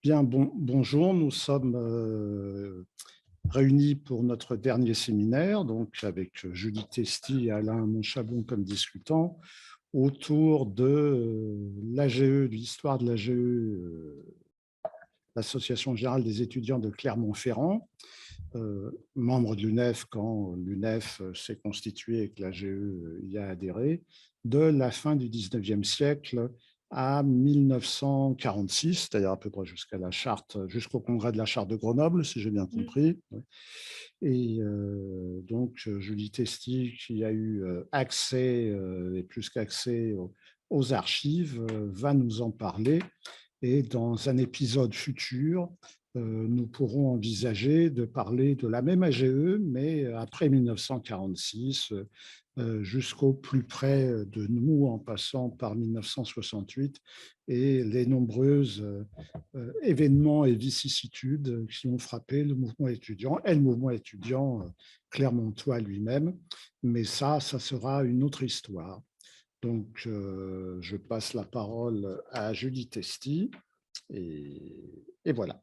Bien, bonjour, nous sommes réunis pour notre dernier séminaire, donc avec Julie Testy et Alain Monchabon comme discutants, autour de l'AGE, de l'histoire de l'AGE, l'Association générale des étudiants de Clermont-Ferrand, membre de l'UNEF quand l'UNEF s'est constituée et que l'AGE y a adhéré, de la fin du 19e siècle à 1946, c'est-à-dire à peu près jusqu'à la charte, jusqu'au congrès de la charte de Grenoble, si j'ai bien compris. Et donc, Julie Testy, qui a eu accès, et plus qu'accès aux archives, va nous en parler. Et dans un épisode futur, nous pourrons envisager de parler de la même AGE, mais après 1946, jusqu'au plus près de nous, en passant par 1968 et les nombreuses événements et vicissitudes qui ont frappé le mouvement étudiant et le mouvement étudiant clermontois lui-même. Mais ça sera une autre histoire. Donc, je passe la parole à Julie Testy et voilà.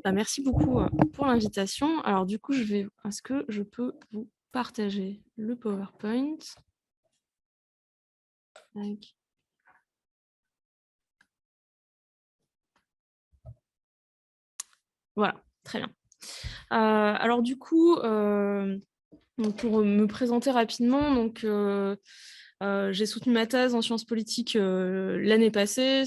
Merci beaucoup pour l'invitation. Alors du coup, est-ce que je peux vous partager le PowerPoint? Voilà, très bien. Alors du coup, pour me présenter rapidement, donc j'ai soutenu ma thèse en sciences politiques l'année passée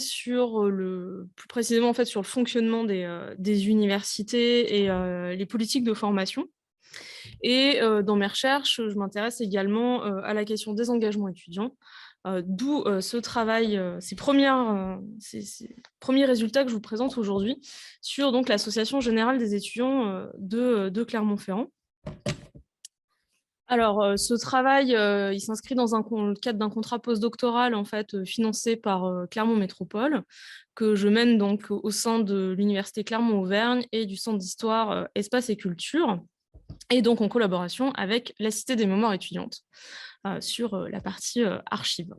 plus précisément en fait sur le fonctionnement des universités et les politiques de formation. Et dans mes recherches, je m'intéresse également à la question des engagements étudiants, d'où ce travail, ces premiers résultats que je vous présente aujourd'hui sur donc l'Association générale des étudiants de Clermont-Ferrand. Alors, ce travail, il s'inscrit dans le cadre d'un contrat postdoctoral en fait, financé par Clermont Métropole, que je mène donc au sein de l'Université Clermont-Auvergne et du Centre d'histoire Espace et Culture, et donc en collaboration avec la Cité des mémoires étudiantes sur la partie archives.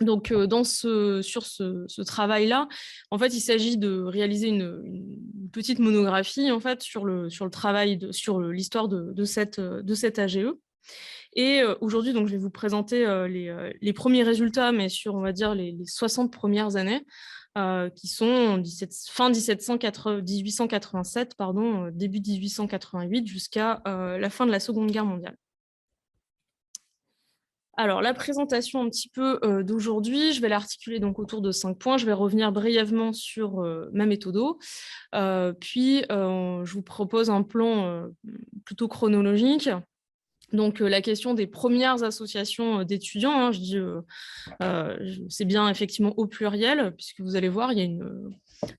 Donc, sur ce travail-là, en fait, il s'agit de réaliser une petite monographie en fait sur le travail sur l'histoire de cette AGE. Et aujourd'hui, donc, je vais vous présenter les premiers résultats, mais sur, on va dire, les 60 premières années, qui sont fin 1887, pardon, début 1888, jusqu'à la fin de la Seconde Guerre mondiale. Alors, la présentation un petit peu d'aujourd'hui, je vais l'articuler donc autour de 5 points. Je vais revenir brièvement sur ma méthodo. Puis, je vous propose un plan plutôt chronologique. Donc, la question des premières associations d'étudiants, hein, je dis, c'est bien effectivement au pluriel, puisque vous allez voir, il y a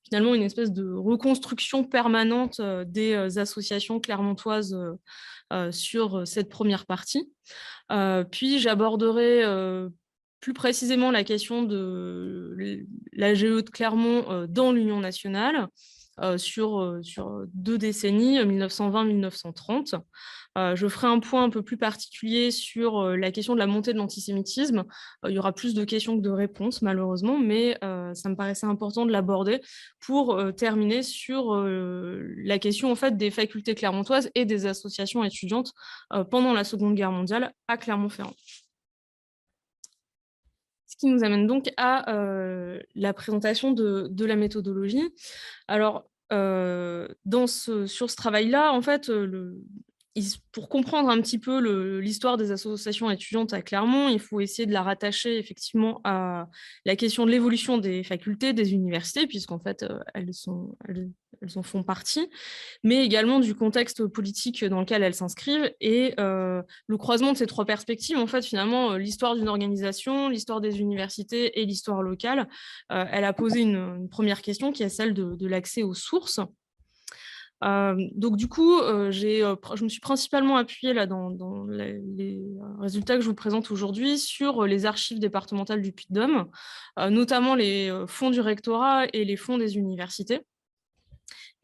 finalement une espèce de reconstruction permanente des associations clermontoises sur cette première partie. Puis j'aborderai plus précisément la question de l'AGE de Clermont dans l'Union nationale sur 2 décennies, 1920-1930. Je ferai un point un peu plus particulier sur la question de la montée de l'antisémitisme. Il y aura plus de questions que de réponses, malheureusement, mais ça me paraissait important de l'aborder pour terminer sur la question en fait, des facultés clermontoises et des associations étudiantes pendant la Seconde Guerre mondiale à Clermont-Ferrand. Ce qui nous amène donc à la présentation de la méthodologie. Alors, sur ce travail-là, en fait, pour comprendre un petit peu l'histoire des associations étudiantes à Clermont, il faut essayer de la rattacher effectivement à la question de l'évolution des facultés, des universités, puisqu'en fait, elles en font partie, mais également du contexte politique dans lequel elles s'inscrivent et le croisement de ces 3 perspectives, en fait, finalement, l'histoire d'une organisation, l'histoire des universités et l'histoire locale, elle a posé une première question qui est celle de l'accès aux sources. Donc du coup, je me suis principalement appuyée là, dans les résultats que je vous présente aujourd'hui sur les archives départementales du Puy-de-Dôme, notamment les fonds du rectorat et les fonds des universités.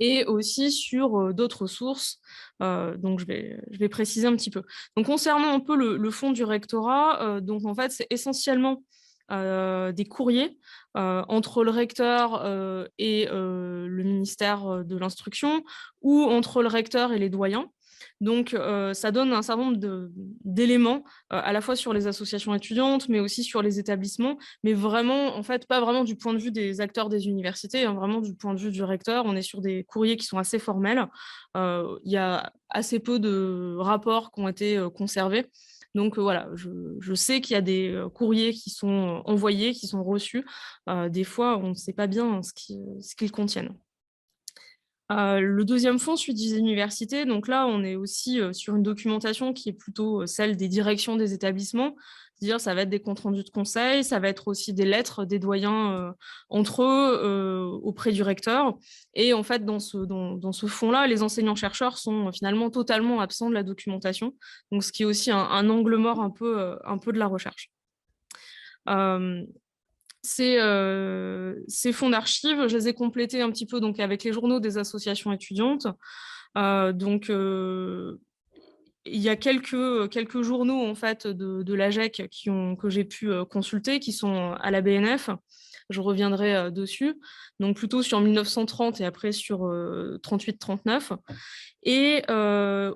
et aussi sur d'autres sources. Donc, je vais préciser un petit peu. Donc, concernant un peu le fond du rectorat, donc en fait, c'est essentiellement des courriers entre le recteur et le ministère de l'Instruction, ou entre le recteur et les doyens. Donc, ça donne un certain nombre d'éléments, à la fois sur les associations étudiantes, mais aussi sur les établissements, mais vraiment, en fait, pas vraiment du point de vue des acteurs des universités, hein, vraiment du point de vue du recteur. On est sur des courriers qui sont assez formels. Il y a assez peu de rapports qui ont été conservés. Donc voilà, je sais qu'il y a des courriers qui sont envoyés, qui sont reçus. Des fois, on ne sait pas bien ce qu'ils contiennent. Le deuxième fonds, celui des universités, donc là, on est aussi sur une documentation qui est plutôt celle des directions des établissements. C'est-à-dire, ça va être des comptes rendus de conseil, ça va être aussi des lettres des doyens entre eux auprès du recteur. Et en fait, dans ce fonds-là, les enseignants-chercheurs sont finalement totalement absents de la documentation, donc ce qui est aussi un angle mort un peu de la recherche. Ces fonds d'archives, je les ai complétés un petit peu donc, avec les journaux des associations étudiantes. Il y a quelques journaux en fait, de l'AGEC que j'ai pu consulter, qui sont à la BNF. Je reviendrai dessus. Donc plutôt sur 1930 et après sur 38-39. Et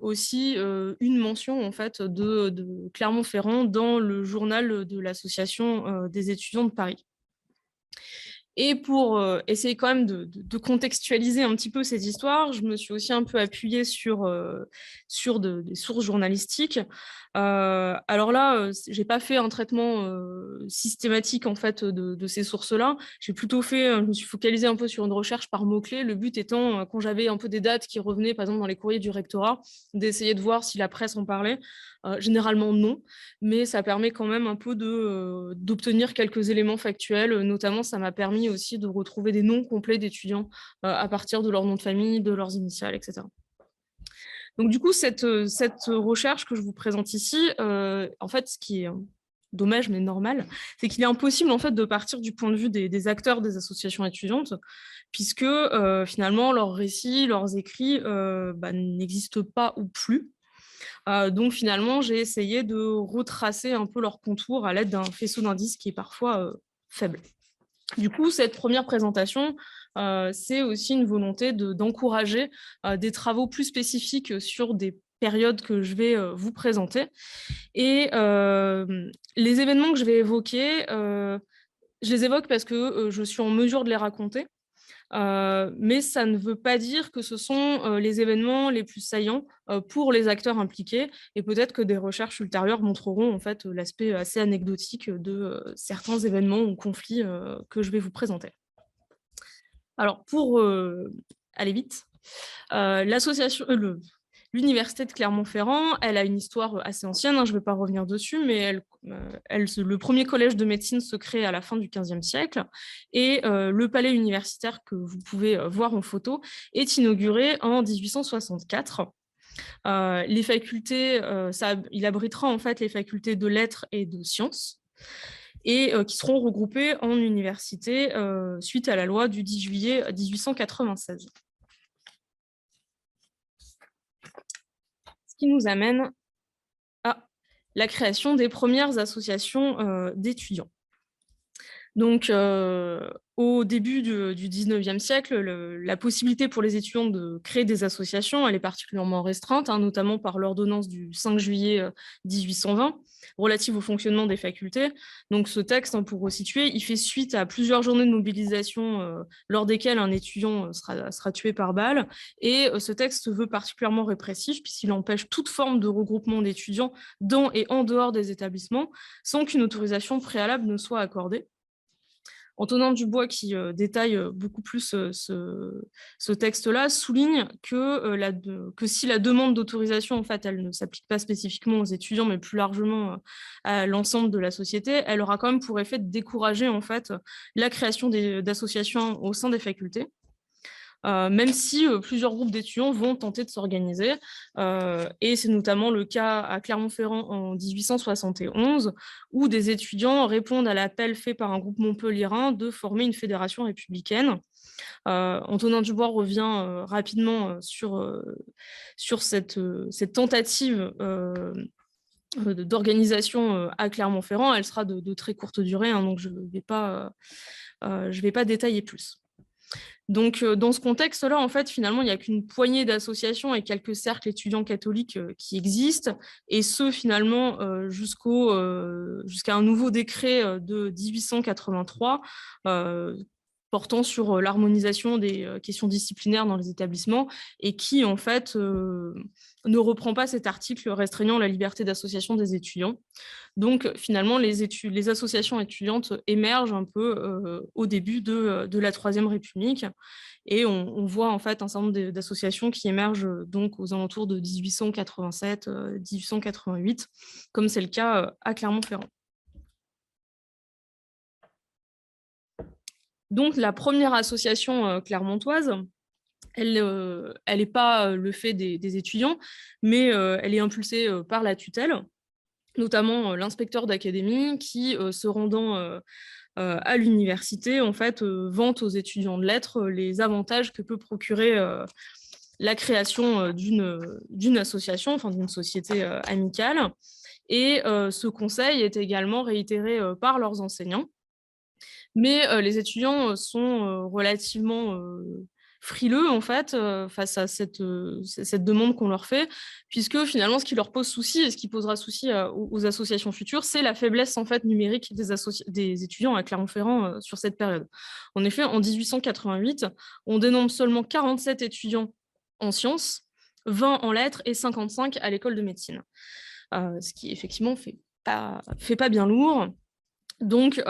aussi une mention en fait, de Clermont-Ferrand dans le journal de l'association des étudiants de Paris. Et pour essayer quand même de contextualiser un petit peu ces histoires, je me suis aussi un peu appuyée sur des sources journalistiques. Alors là, je n'ai pas fait un traitement systématique en fait, de ces sources-là. Je me suis focalisée un peu sur une recherche par mots-clés, le but étant, quand j'avais un peu des dates qui revenaient, par exemple dans les courriers du rectorat, d'essayer de voir si la presse en parlait. Généralement non, mais ça permet quand même un peu d'obtenir quelques éléments factuels. Notamment, ça m'a permis aussi de retrouver des noms complets d'étudiants à partir de leur nom de famille, de leurs initiales, etc. Donc du coup, cette recherche que je vous présente ici, en fait, ce qui est dommage mais normal, c'est qu'il est impossible en fait de partir du point de vue des acteurs des associations étudiantes, puisque finalement leurs récits, leurs écrits n'existent pas ou plus. Donc finalement, j'ai essayé de retracer un peu leur contour à l'aide d'un faisceau d'indices qui est parfois faible. Du coup, cette première présentation, c'est aussi une volonté d'encourager des travaux plus spécifiques sur des périodes que je vais vous présenter. Et les événements que je vais évoquer, je les évoque parce que je suis en mesure de les raconter. Mais ça ne veut pas dire que ce sont les événements les plus saillants pour les acteurs impliqués, et peut-être que des recherches ultérieures montreront en fait, l'aspect assez anecdotique de certains événements ou conflits que je vais vous présenter. Alors, pour aller vite, l'université de Clermont-Ferrand, elle a une histoire assez ancienne, hein, je ne vais pas revenir dessus, mais le premier collège de médecine se crée à la fin du XVe siècle, et le palais universitaire que vous pouvez voir en photo est inauguré en 1864. Les facultés, il abritera en fait les facultés de lettres et de sciences, et qui seront regroupées en université suite à la loi du 10 juillet 1896. Ce qui nous amène à la création des premières associations d'étudiants. Donc, au début du 19e siècle, la possibilité pour les étudiants de créer des associations, elle est particulièrement restreinte, hein, notamment par l'ordonnance du 5 juillet 1820, relative au fonctionnement des facultés. Donc, ce texte, hein, pour resituer, il fait suite à plusieurs journées de mobilisation lors desquelles un étudiant sera tué par balle. Et ce texte se veut particulièrement répressif, puisqu'il empêche toute forme de regroupement d'étudiants dans et en dehors des établissements, sans qu'une autorisation préalable ne soit accordée. Antonin Dubois, qui détaille beaucoup plus ce texte-là, souligne que si la demande d'autorisation, en fait, elle ne s'applique pas spécifiquement aux étudiants, mais plus largement à l'ensemble de la société, elle aura quand même pour effet de décourager en fait, la création d'associations au sein des facultés. même si plusieurs groupes d'étudiants vont tenter de s'organiser. Et c'est notamment le cas à Clermont-Ferrand en 1871, où des étudiants répondent à l'appel fait par un groupe montpelliérain de former une fédération républicaine. Antonin Dubois revient rapidement sur cette tentative d'organisation à Clermont-Ferrand. Elle sera de très courte durée, hein, donc je ne vais pas détailler plus. Donc, dans ce contexte-là, en fait, finalement, il n'y a qu'une poignée d'associations et quelques cercles étudiants catholiques qui existent, et ce, finalement, jusqu'à un nouveau décret de 1883, portant sur l'harmonisation des questions disciplinaires dans les établissements, et qui, en fait, ne reprend pas cet article restreignant la liberté d'association des étudiants. Donc, finalement, les associations étudiantes émergent un peu au début de la Troisième République, et on voit en fait un certain nombre d'associations qui émergent donc aux alentours de 1887, 1888, comme c'est le cas à Clermont-Ferrand. Donc, la première association clermontoise, elle n'est pas le fait des étudiants, mais elle est impulsée par la tutelle, notamment l'inspecteur d'académie qui, se rendant à l'université, en fait, vante aux étudiants de lettres les avantages que peut procurer la création d'une association, enfin d'une société amicale. Et ce conseil est également réitéré par leurs enseignants. Mais les étudiants sont relativement frileux, en fait, face à cette demande qu'on leur fait, puisque finalement, ce qui leur pose souci et ce qui posera souci aux associations futures, c'est la faiblesse en fait, numérique des étudiants à Clermont-Ferrand sur cette période. En effet, en 1888, on dénombre seulement 47 étudiants en sciences, 20 en lettres et 55 à l'école de médecine. Ce qui, effectivement, fait pas bien lourd. Donc,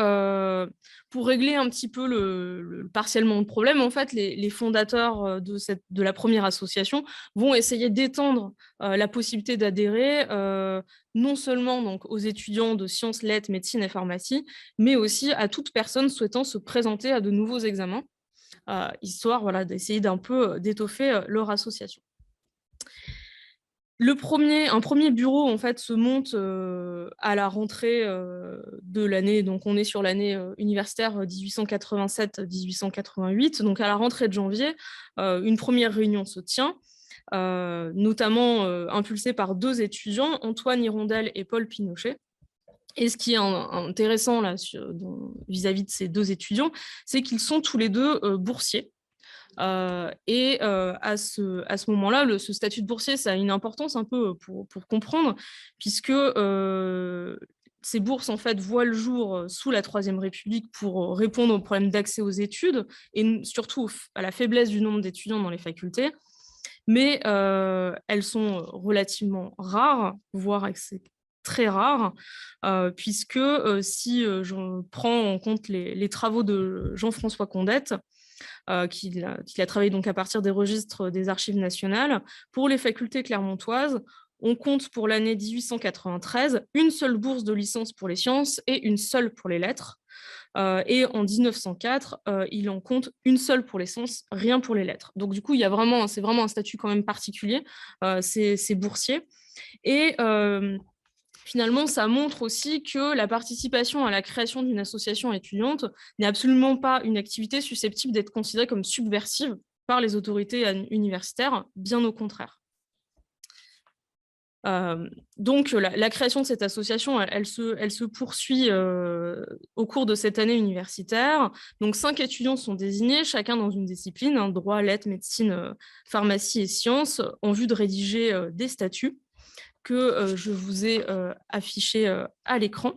pour régler un petit peu partiellement le problème, en fait, les fondateurs de la première association vont essayer d'étendre la possibilité d'adhérer non seulement donc, aux étudiants de sciences, lettres, médecine et pharmacie, mais aussi à toute personne souhaitant se présenter à de nouveaux examens, histoire voilà, d'essayer d'un peu d'étoffer leur association. Un premier bureau en fait se monte à la rentrée de l'année, donc on est sur l'année universitaire 1887-1888, donc à la rentrée de janvier, une première réunion se tient, notamment impulsée par deux étudiants, Antoine Hirondelle et Paul Pinochet. Et ce qui est intéressant là vis-à-vis de ces deux étudiants, c'est qu'ils sont tous les deux boursiers. Et à ce moment-là, ce statut de boursier, ça a une importance un peu pour comprendre, puisque ces bourses en fait voient le jour sous la Troisième République pour répondre aux problèmes d'accès aux études et surtout à la faiblesse du nombre d'étudiants dans les facultés. Mais elles sont relativement rares, voire très rares, puisque si je prends en compte les travaux de Jean-François Condette, qu'il a travaillé donc à partir des registres des archives nationales. Pour les facultés clermontoises, on compte pour l'année 1893 une seule bourse de licence pour les sciences et une seule pour les lettres. Et en 1904, il en compte une seule pour les sciences, rien pour les lettres. Donc du coup, c'est vraiment un statut quand même particulier, c'est boursier. Et finalement, ça montre aussi que la participation à la création d'une association étudiante n'est absolument pas une activité susceptible d'être considérée comme subversive par les autorités universitaires, bien au contraire. Donc, la création de cette association, elle se poursuit au cours de cette année universitaire. Donc, 5 étudiants sont désignés, chacun dans une discipline, hein, droit, lettres, médecine, pharmacie et sciences, en vue de rédiger des statuts que je vous ai affiché à l'écran.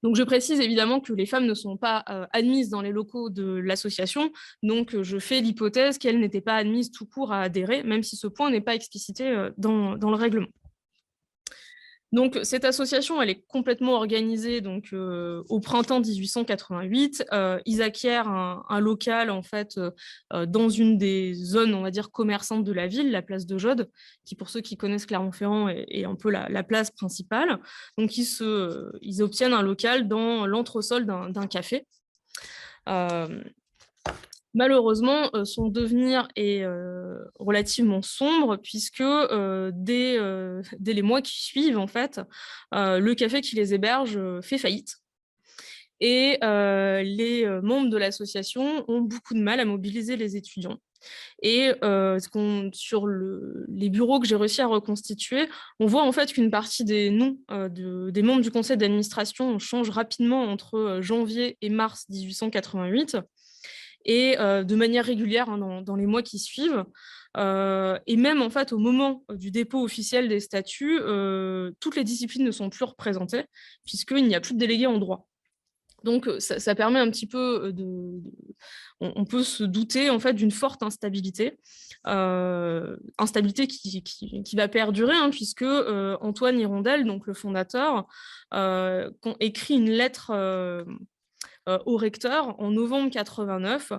Donc, je précise évidemment que les femmes ne sont pas admises dans les locaux de l'association, donc je fais l'hypothèse qu'elles n'étaient pas admises tout court à adhérer, même si ce point n'est pas explicité dans le règlement. Donc, cette association, elle est complètement organisée donc, au printemps 1888. Ils acquièrent un local, en fait, dans une des zones, on va dire, commerçantes de la ville, la place de Jaude, qui, pour ceux qui connaissent Clermont-Ferrand, est un peu la place principale. Donc, ils obtiennent un local dans l'entresol d'un café. Malheureusement, son devenir est relativement sombre puisque dès les mois qui suivent, en fait, le café qui les héberge fait faillite. Et les membres de l'association ont beaucoup de mal à mobiliser les étudiants. Et sur les bureaux que j'ai réussi à reconstituer, on voit en fait qu'une partie des noms des membres du conseil d'administration change rapidement entre janvier et mars 1888 et de manière régulière dans les mois qui suivent. Et même en fait au moment du dépôt officiel des statuts, toutes les disciplines ne sont plus représentées puisqu'il n'y a plus de délégués en droit. Donc ça permet un petit peu on peut se douter en fait d'une forte instabilité, instabilité qui va perdurer, hein, puisque Antoine Hirondelle, donc le fondateur, écrit une lettre au recteur en novembre 89,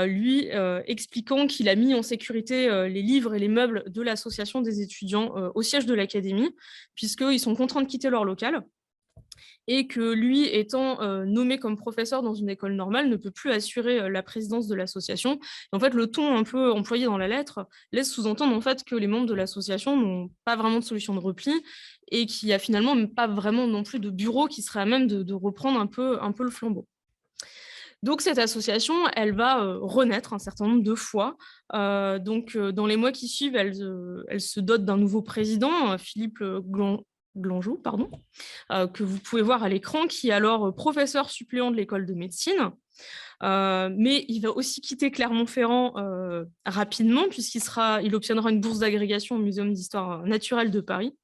lui expliquant qu'il a mis en sécurité les livres et les meubles de l'association des étudiants au siège de l'académie, puisqu'ils sont contraints de quitter leur local et que lui, étant nommé comme professeur dans une école normale, ne peut plus assurer la présidence de l'association. En fait, le ton un peu employé dans la lettre laisse sous-entendre en fait que les membres de l'association n'ont pas vraiment de solution de repli et qu'il n'y a finalement pas vraiment non plus de bureau qui serait à même de reprendre un peu le flambeau. Donc cette association, elle va renaître un certain nombre de fois. Dans les mois qui suivent, elle se dote d'un nouveau président, Philippe Glanjou, pardon, que vous pouvez voir à l'écran, qui est alors professeur suppléant de l'école de médecine. Mais il va aussi quitter Clermont-Ferrand rapidement, puisqu'il obtiendra une bourse d'agrégation au Muséum d'histoire naturelle de Paris,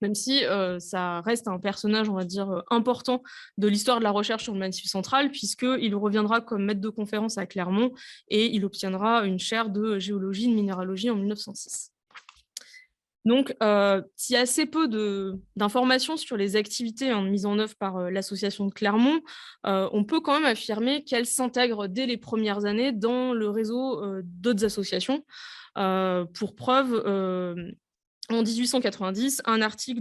même si ça reste un personnage, on va dire, important de l'histoire de la recherche sur le Massif central, puisqu'il reviendra comme maître de conférence à Clermont et il obtiendra une chaire de géologie et de minéralogie en 1906. Donc, il y a assez peu d'informations sur les activités mises en œuvre par l'association de Clermont. On peut quand même affirmer qu'elle s'intègre dès les premières années dans le réseau d'autres associations. Pour preuve, en 1890, un article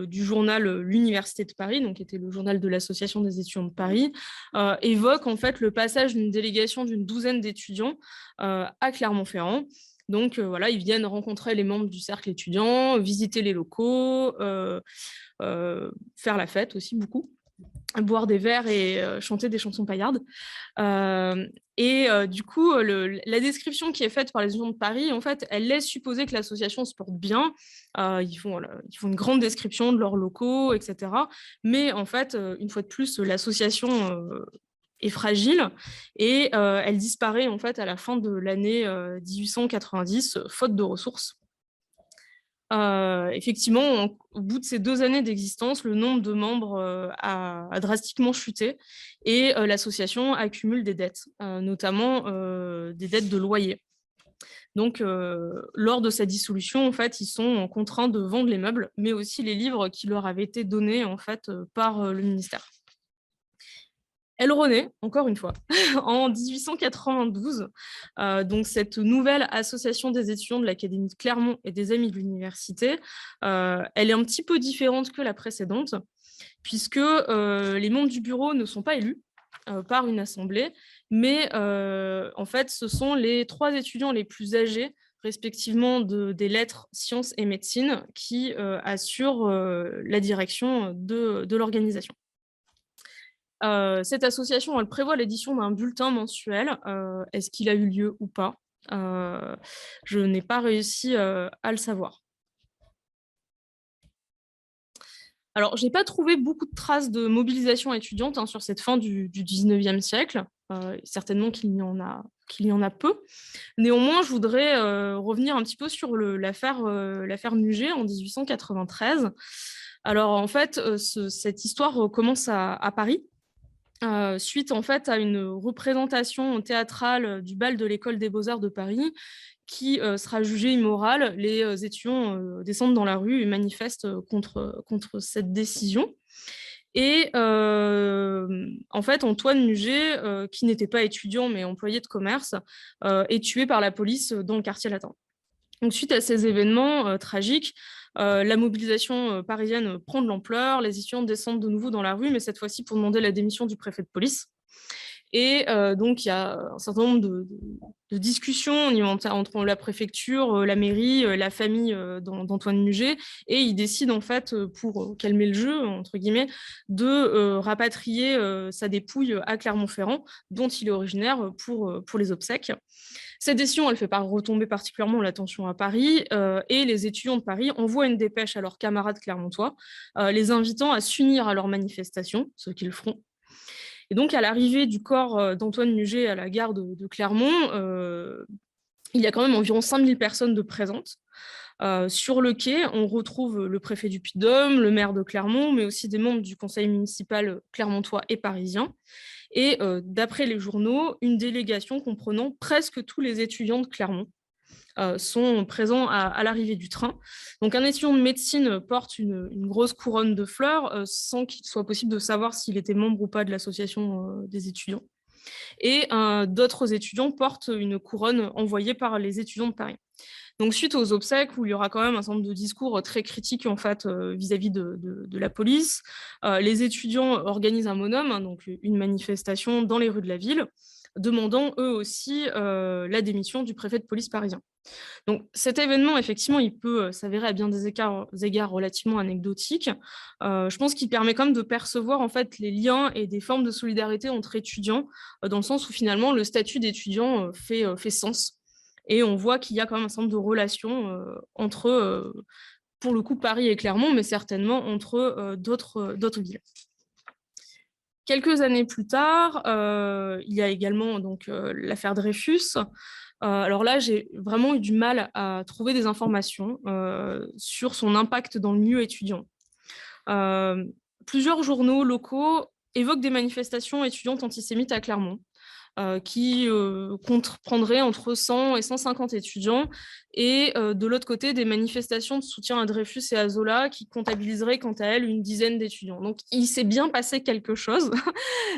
du journal L'Université de Paris, qui était le journal de l'Association des étudiants de Paris, évoque en fait le passage d'une délégation d'une douzaine d'étudiants à Clermont-Ferrand. Donc voilà, ils viennent rencontrer les membres du cercle étudiant, visiter les locaux, faire la fête aussi beaucoup, boire des verres et chanter des chansons paillardes. Du coup, la description qui est faite par les étudiants de Paris, en fait, elle laisse supposer que l'association se porte bien. Ils font une grande description de leurs locaux, etc. Mais en fait, une fois de plus, l'association est fragile et elle disparaît en fait à la fin de l'année 1890, faute de ressources. Effectivement, au bout de ces 2 années d'existence, le nombre de membres a drastiquement chuté et l'association accumule des dettes, notamment des dettes de loyer. Donc, lors de sa dissolution, en fait, ils sont contraints de vendre les meubles, mais aussi les livres qui leur avaient été donnés en fait, par le ministère. Elle renaît, encore une fois, en 1892. Donc, cette nouvelle association des étudiants de l'Académie de Clermont et des Amis de l'Université, elle est un petit peu différente que la précédente, puisque les membres du bureau ne sont pas élus par une assemblée, mais en fait, ce sont les 3 étudiants les plus âgés, respectivement des lettres, sciences et médecine, qui assurent la direction de l'organisation. Cette association, elle prévoit l'édition d'un bulletin mensuel. Est-ce qu'il a eu lieu ou pas? Je n'ai pas réussi à le savoir. Alors, je n'ai pas trouvé beaucoup de traces de mobilisation étudiante sur cette fin du 19e siècle. Certainement qu'il y en a peu. Néanmoins, je voudrais revenir un petit peu sur l'affaire Muget en 1893. Alors, en fait, cette histoire commence à Paris. Suite en fait à une représentation théâtrale du bal de l'école des beaux-arts de Paris qui sera jugée immorale. Les étudiants descendent dans la rue et manifestent contre cette décision. Et en fait, Antoine Muget, qui n'était pas étudiant mais employé de commerce, est tué par la police dans le quartier latin. Donc, suite à ces événements tragiques, la mobilisation parisienne prend de l'ampleur, les étudiants descendent de nouveau dans la rue, mais cette fois-ci pour demander la démission du préfet de police. Et donc, il y a un certain nombre de discussions entre la préfecture, la mairie, la famille d'Antoine Muget, et ils décident, en fait, pour calmer le jeu, entre guillemets, de rapatrier sa dépouille à Clermont-Ferrand, dont il est originaire, pour les obsèques. Cette décision, elle fait pas retomber particulièrement l'attention à Paris, et les étudiants de Paris envoient une dépêche à leurs camarades clermontois, les invitant à s'unir à leur manifestation, ce qu'ils feront. Et donc, à l'arrivée du corps d'Antoine Muget à la gare de Clermont, il y a quand même environ 5000 personnes de présentes. Sur le quai, on retrouve le préfet du Puy-de-Dôme, le maire de Clermont, mais aussi des membres du conseil municipal clermontois et parisien. Et d'après les journaux, une délégation comprenant presque tous les étudiants de Clermont sont présents à l'arrivée du train. Donc un étudiant de médecine porte une grosse couronne de fleurs sans qu'il soit possible de savoir s'il était membre ou pas de l'association des étudiants. Et d'autres étudiants portent une couronne envoyée par les étudiants de Paris. Donc, suite aux obsèques, où il y aura quand même un certain nombre de discours très critiques en fait, vis-à-vis de la police, les étudiants organisent un monum, hein, donc une manifestation dans les rues de la ville, demandant eux aussi la démission du préfet de police parisien. Donc, cet événement, effectivement, il peut s'avérer à bien des égards relativement anecdotique. Je pense qu'il permet quand même de percevoir en fait, les liens et des formes de solidarité entre étudiants, dans le sens où finalement le statut d'étudiant fait sens. Et on voit qu'il y a quand même un certain nombre de relations entre, pour le coup, Paris et Clermont, mais certainement entre d'autres villes. Quelques années plus tard, il y a également l'affaire Dreyfus. Alors là, j'ai vraiment eu du mal à trouver des informations sur son impact dans le milieu étudiant. Plusieurs journaux locaux évoquent des manifestations étudiantes antisémites à Clermont, qui comprendrait entre 100 et 150 étudiants, et de l'autre côté, des manifestations de soutien à Dreyfus et à Zola qui comptabiliseraient quant à elles une dizaine d'étudiants. Donc, il s'est bien passé quelque chose.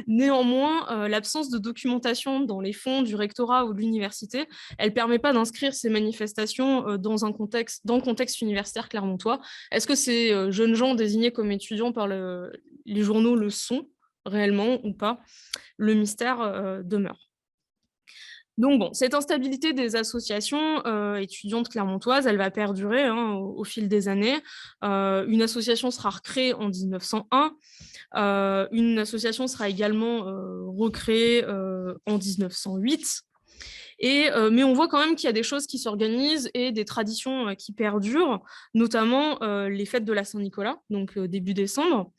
Néanmoins, l'absence de documentation dans les fonds du rectorat ou de l'université, elle ne permet pas d'inscrire ces manifestations dans le contexte universitaire clermontois. Est-ce que ces jeunes gens désignés comme étudiants par les journaux le sont réellement ou pas? Le mystère demeure. Donc bon, cette instabilité des associations étudiantes clermontoises, elle va perdurer au fil des années. Une association sera recréée en 1901. Une association sera également recréée en 1908. Mais on voit quand même qu'il y a des choses qui s'organisent et des traditions qui perdurent, notamment les fêtes de la Saint-Nicolas, donc début décembre,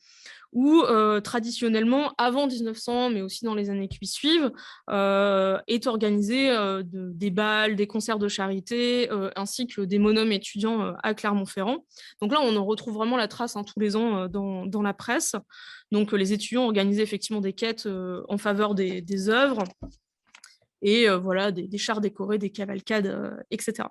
où traditionnellement, avant 1900, mais aussi dans les années qui suivent, est organisé des bals, des concerts de charité, ainsi que des monums étudiants à Clermont-Ferrand. Donc là, on en retrouve vraiment la trace tous les ans dans la presse. Donc les étudiants organisaient effectivement des quêtes en faveur des œuvres, et voilà, des chars décorés, des cavalcades, etc.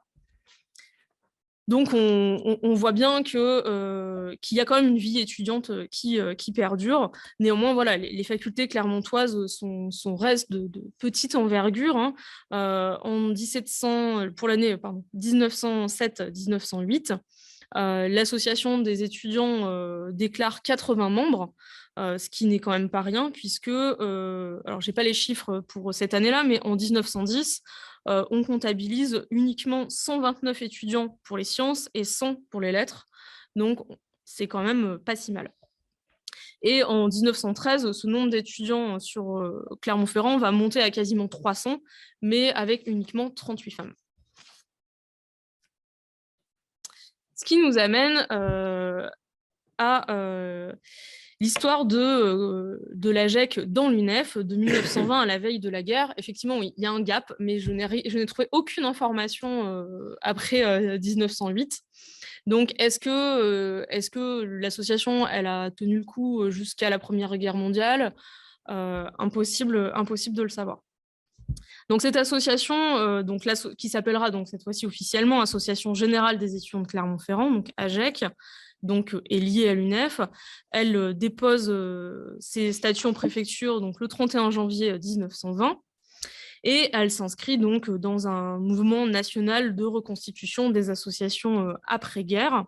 Donc, on voit bien qu'il y a quand même une vie étudiante qui perdure. Néanmoins, voilà, les facultés clermontoises restent de petite envergure. En 1700, pour l'année 1907-1908, l'association des étudiants déclare 80 membres, ce qui n'est quand même pas rien, puisque, alors je n'ai pas les chiffres pour cette année-là, mais en 1910, on comptabilise uniquement 129 étudiants pour les sciences et 100 pour les lettres. Donc, c'est quand même pas si mal. Et en 1913, ce nombre d'étudiants sur Clermont-Ferrand va monter à quasiment 300, mais avec uniquement 38 femmes. Ce qui nous amène à l'histoire de l'AGEC dans l'UNEF de 1920 à la veille de la guerre. Effectivement, oui, il y a un gap, mais je n'ai trouvé aucune information après 1908. Donc, est-ce que l'association elle a tenu le coup jusqu'à la Première Guerre mondiale? Impossible de le savoir. Donc, cette association, qui s'appellera cette fois-ci officiellement Association Générale des étudiants de Clermont-Ferrand, donc AGEC, est liée à l'UNEF. Elle dépose ses statuts en préfecture le 31 janvier 1920, et elle s'inscrit dans un mouvement national de reconstitution des associations après-guerre.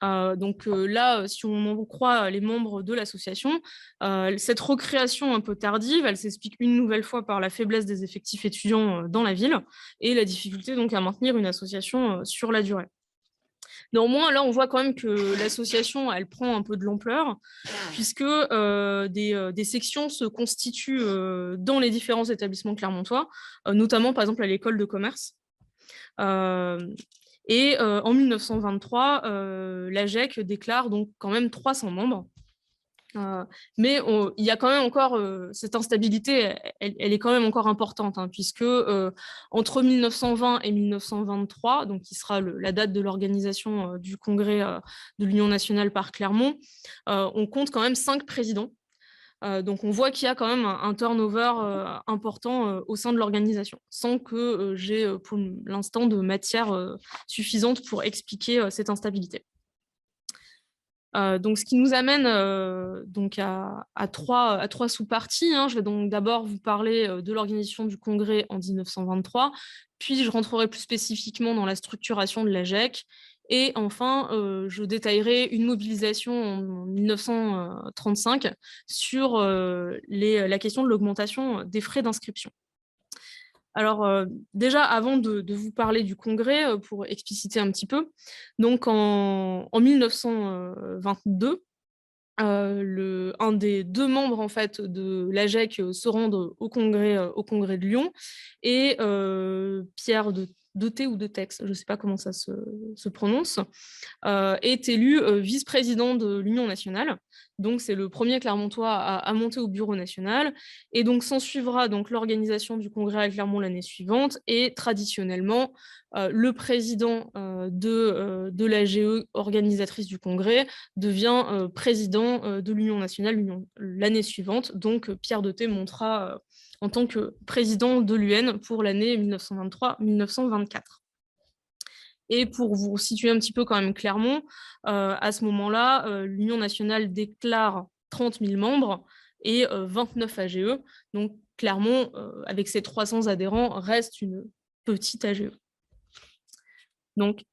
Donc là, si on en croit les membres de l'association, cette recréation un peu tardive, elle s'explique une nouvelle fois par la faiblesse des effectifs étudiants dans la ville et la difficulté donc à maintenir une association sur la durée. Néanmoins, là, on voit quand même que l'association, elle prend un peu de l'ampleur, puisque des sections se constituent dans les différents établissements clermontois, notamment, par exemple, à l'école de commerce. Et en 1923, l'AGEC déclare donc quand même 300 membres. Mais il y a quand même encore cette instabilité, elle est quand même encore importante, hein, puisque entre 1920 et 1923, donc qui sera la date de l'organisation du congrès de l'Union nationale par Clermont, on compte quand même 5 présidents. Donc on voit qu'il y a quand même un turnover important au sein de l'organisation, sans que j'ai pour l'instant de matière suffisante pour expliquer cette instabilité. Donc, ce qui nous amène donc à trois sous-parties, hein. Je vais donc d'abord vous parler de l'organisation du congrès en 1923, puis je rentrerai plus spécifiquement dans la structuration de l'AGEC, et enfin, je détaillerai une mobilisation en 1935 sur la question de l'augmentation des frais d'inscription. Alors, déjà, avant de vous parler du congrès, pour expliciter un petit peu, donc en 1922, un des 2 membres en fait, de l'AGEC se rendent au congrès de Lyon, et Pierre de Thé ou de Tex, je ne sais pas comment ça se prononce, est élu vice-président de l'Union nationale. Donc, c'est le premier Clermontois à monter au bureau national. Et donc, s'en suivra donc l'organisation du congrès à Clermont l'année suivante. Et traditionnellement, le président de l'AGE, organisatrice du congrès, devient président de l'Union nationale l'année suivante. Donc, Pierre de Thé montera en tant que président de l'UN pour l'année 1923-1924. Et pour vous situer un petit peu quand même Clermont, à ce moment-là, l'Union nationale déclare 30 000 membres et 29 AGE. Donc Clermont, avec ses 300 adhérents, reste une petite AGE. Donc,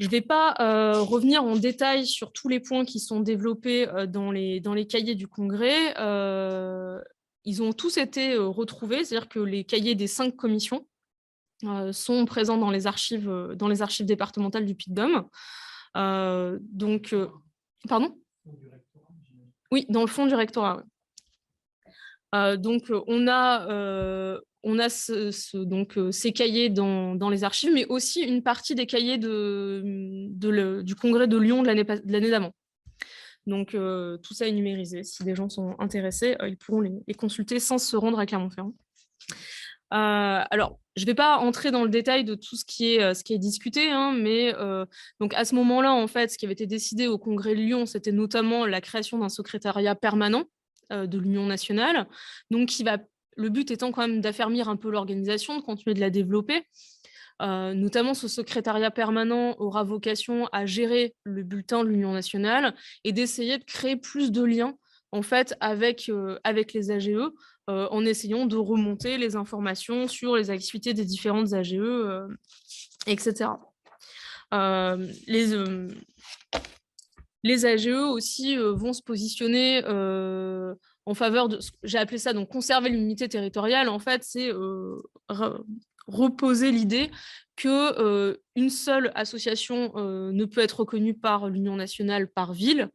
je ne vais pas revenir en détail sur tous les points qui sont développés dans les cahiers du congrès. Ils ont tous été retrouvés, c'est-à-dire que les cahiers des 5 commissions sont présents dans les archives départementales du Puy-de-Dôme. Pardon ? Oui, dans le fond du rectorat. Oui. Donc, on a ces cahiers dans les archives, mais aussi une partie des cahiers du congrès de Lyon de l'année d'avant. Donc, tout ça est numérisé. Si des gens sont intéressés, ils pourront les consulter sans se rendre à Clermont-Ferrand. Alors, je ne vais pas entrer dans le détail de tout ce qui est discuté, hein, mais donc à ce moment-là, en fait, ce qui avait été décidé au Congrès de Lyon, c'était notamment la création d'un secrétariat permanent de l'Union nationale, donc le but étant quand même d'affermir un peu l'organisation, de continuer de la développer. Notamment, ce secrétariat permanent aura vocation à gérer le bulletin de l'Union nationale et d'essayer de créer plus de liens en fait, avec les AGE, en essayant de remonter les informations sur les activités des différentes AGE, etc. Les AGE aussi vont se positionner en faveur de, j'ai appelé ça donc conserver l'unité territoriale. En fait, c'est reposer l'idée qu'une seule association ne peut être reconnue par l'Union nationale par ville,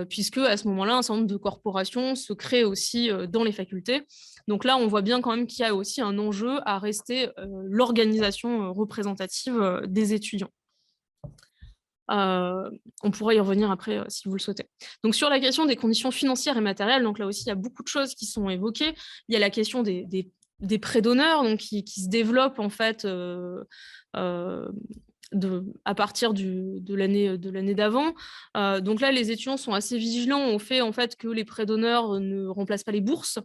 puisque à ce moment-là, un certain nombre de corporations se créent aussi dans les facultés. Donc là, on voit bien quand même qu'il y a aussi un enjeu à rester l'organisation représentative des étudiants. On pourra y revenir après si vous le souhaitez. Donc sur la question des conditions financières et matérielles, donc là aussi il y a beaucoup de choses qui sont évoquées. Il y a la question des prêts d'honneur, donc qui se développent en fait à partir de l'année d'avant. Donc là, les étudiants sont assez vigilants au fait en fait que les prêts d'honneur ne remplacent pas les bourses.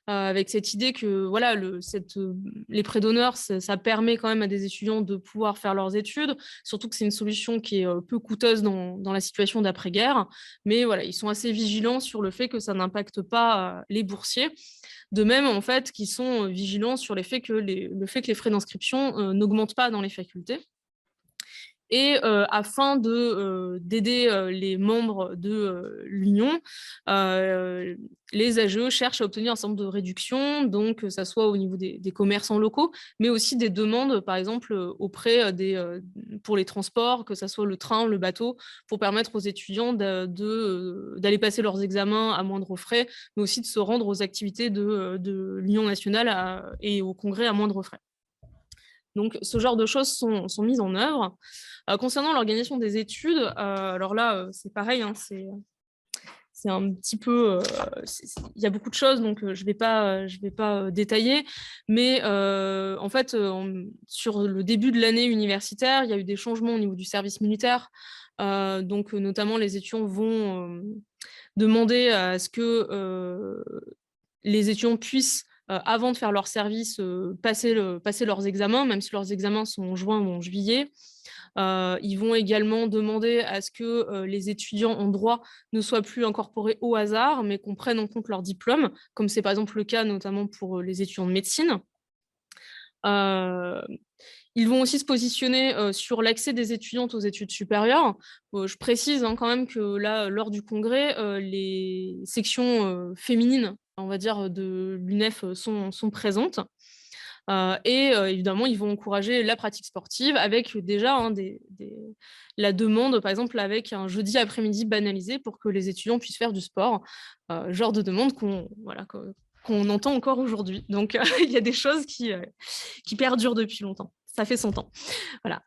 Avec cette idée que voilà, les prêts d'honneur, ça permet quand même à des étudiants de pouvoir faire leurs études, surtout que c'est une solution qui est peu coûteuse dans la situation d'après-guerre. Mais voilà, ils sont assez vigilants sur le fait que ça n'impacte pas les boursiers. De même, en fait, qu'ils sont vigilants sur le fait que les frais d'inscription n'augmentent pas dans les facultés. Et afin d'aider les membres de l'Union, les AGE cherchent à obtenir un certain nombre de réductions, donc que ça soit au niveau des commerçants locaux, mais aussi des demandes, par exemple, auprès pour les transports, que ça soit le train, le bateau, pour permettre aux étudiants d'aller passer leurs examens à moindre frais, mais aussi de se rendre aux activités de l'Union nationale et au congrès à moindre frais. Donc, ce genre de choses sont mises en œuvre. Concernant l'organisation des études, alors là, c'est pareil, hein, c'est un petit peu, il y a beaucoup de choses, donc je vais pas détailler, mais en fait, sur le début de l'année universitaire, il y a eu des changements au niveau du service militaire, donc notamment les étudiants vont demander à ce que les étudiants puissent, avant de faire leur service, passer leurs examens, même si leurs examens sont en juin ou en juillet. Ils vont également demander à ce que les étudiants en droit ne soient plus incorporés au hasard, mais qu'on prenne en compte leur diplôme, comme c'est par exemple le cas notamment pour les étudiants de médecine. Ils vont aussi se positionner sur l'accès des étudiantes aux études supérieures. Je précise quand même que là, lors du congrès, les sections féminines, on va dire, de l'UNEF sont présentes. Et évidemment, ils vont encourager la pratique sportive avec déjà la demande, par exemple, avec un jeudi après-midi banalisé pour que les étudiants puissent faire du sport, genre de demande qu'on entend encore aujourd'hui. Donc, il y a des choses qui perdurent depuis longtemps. Ça fait 100 ans. Voilà.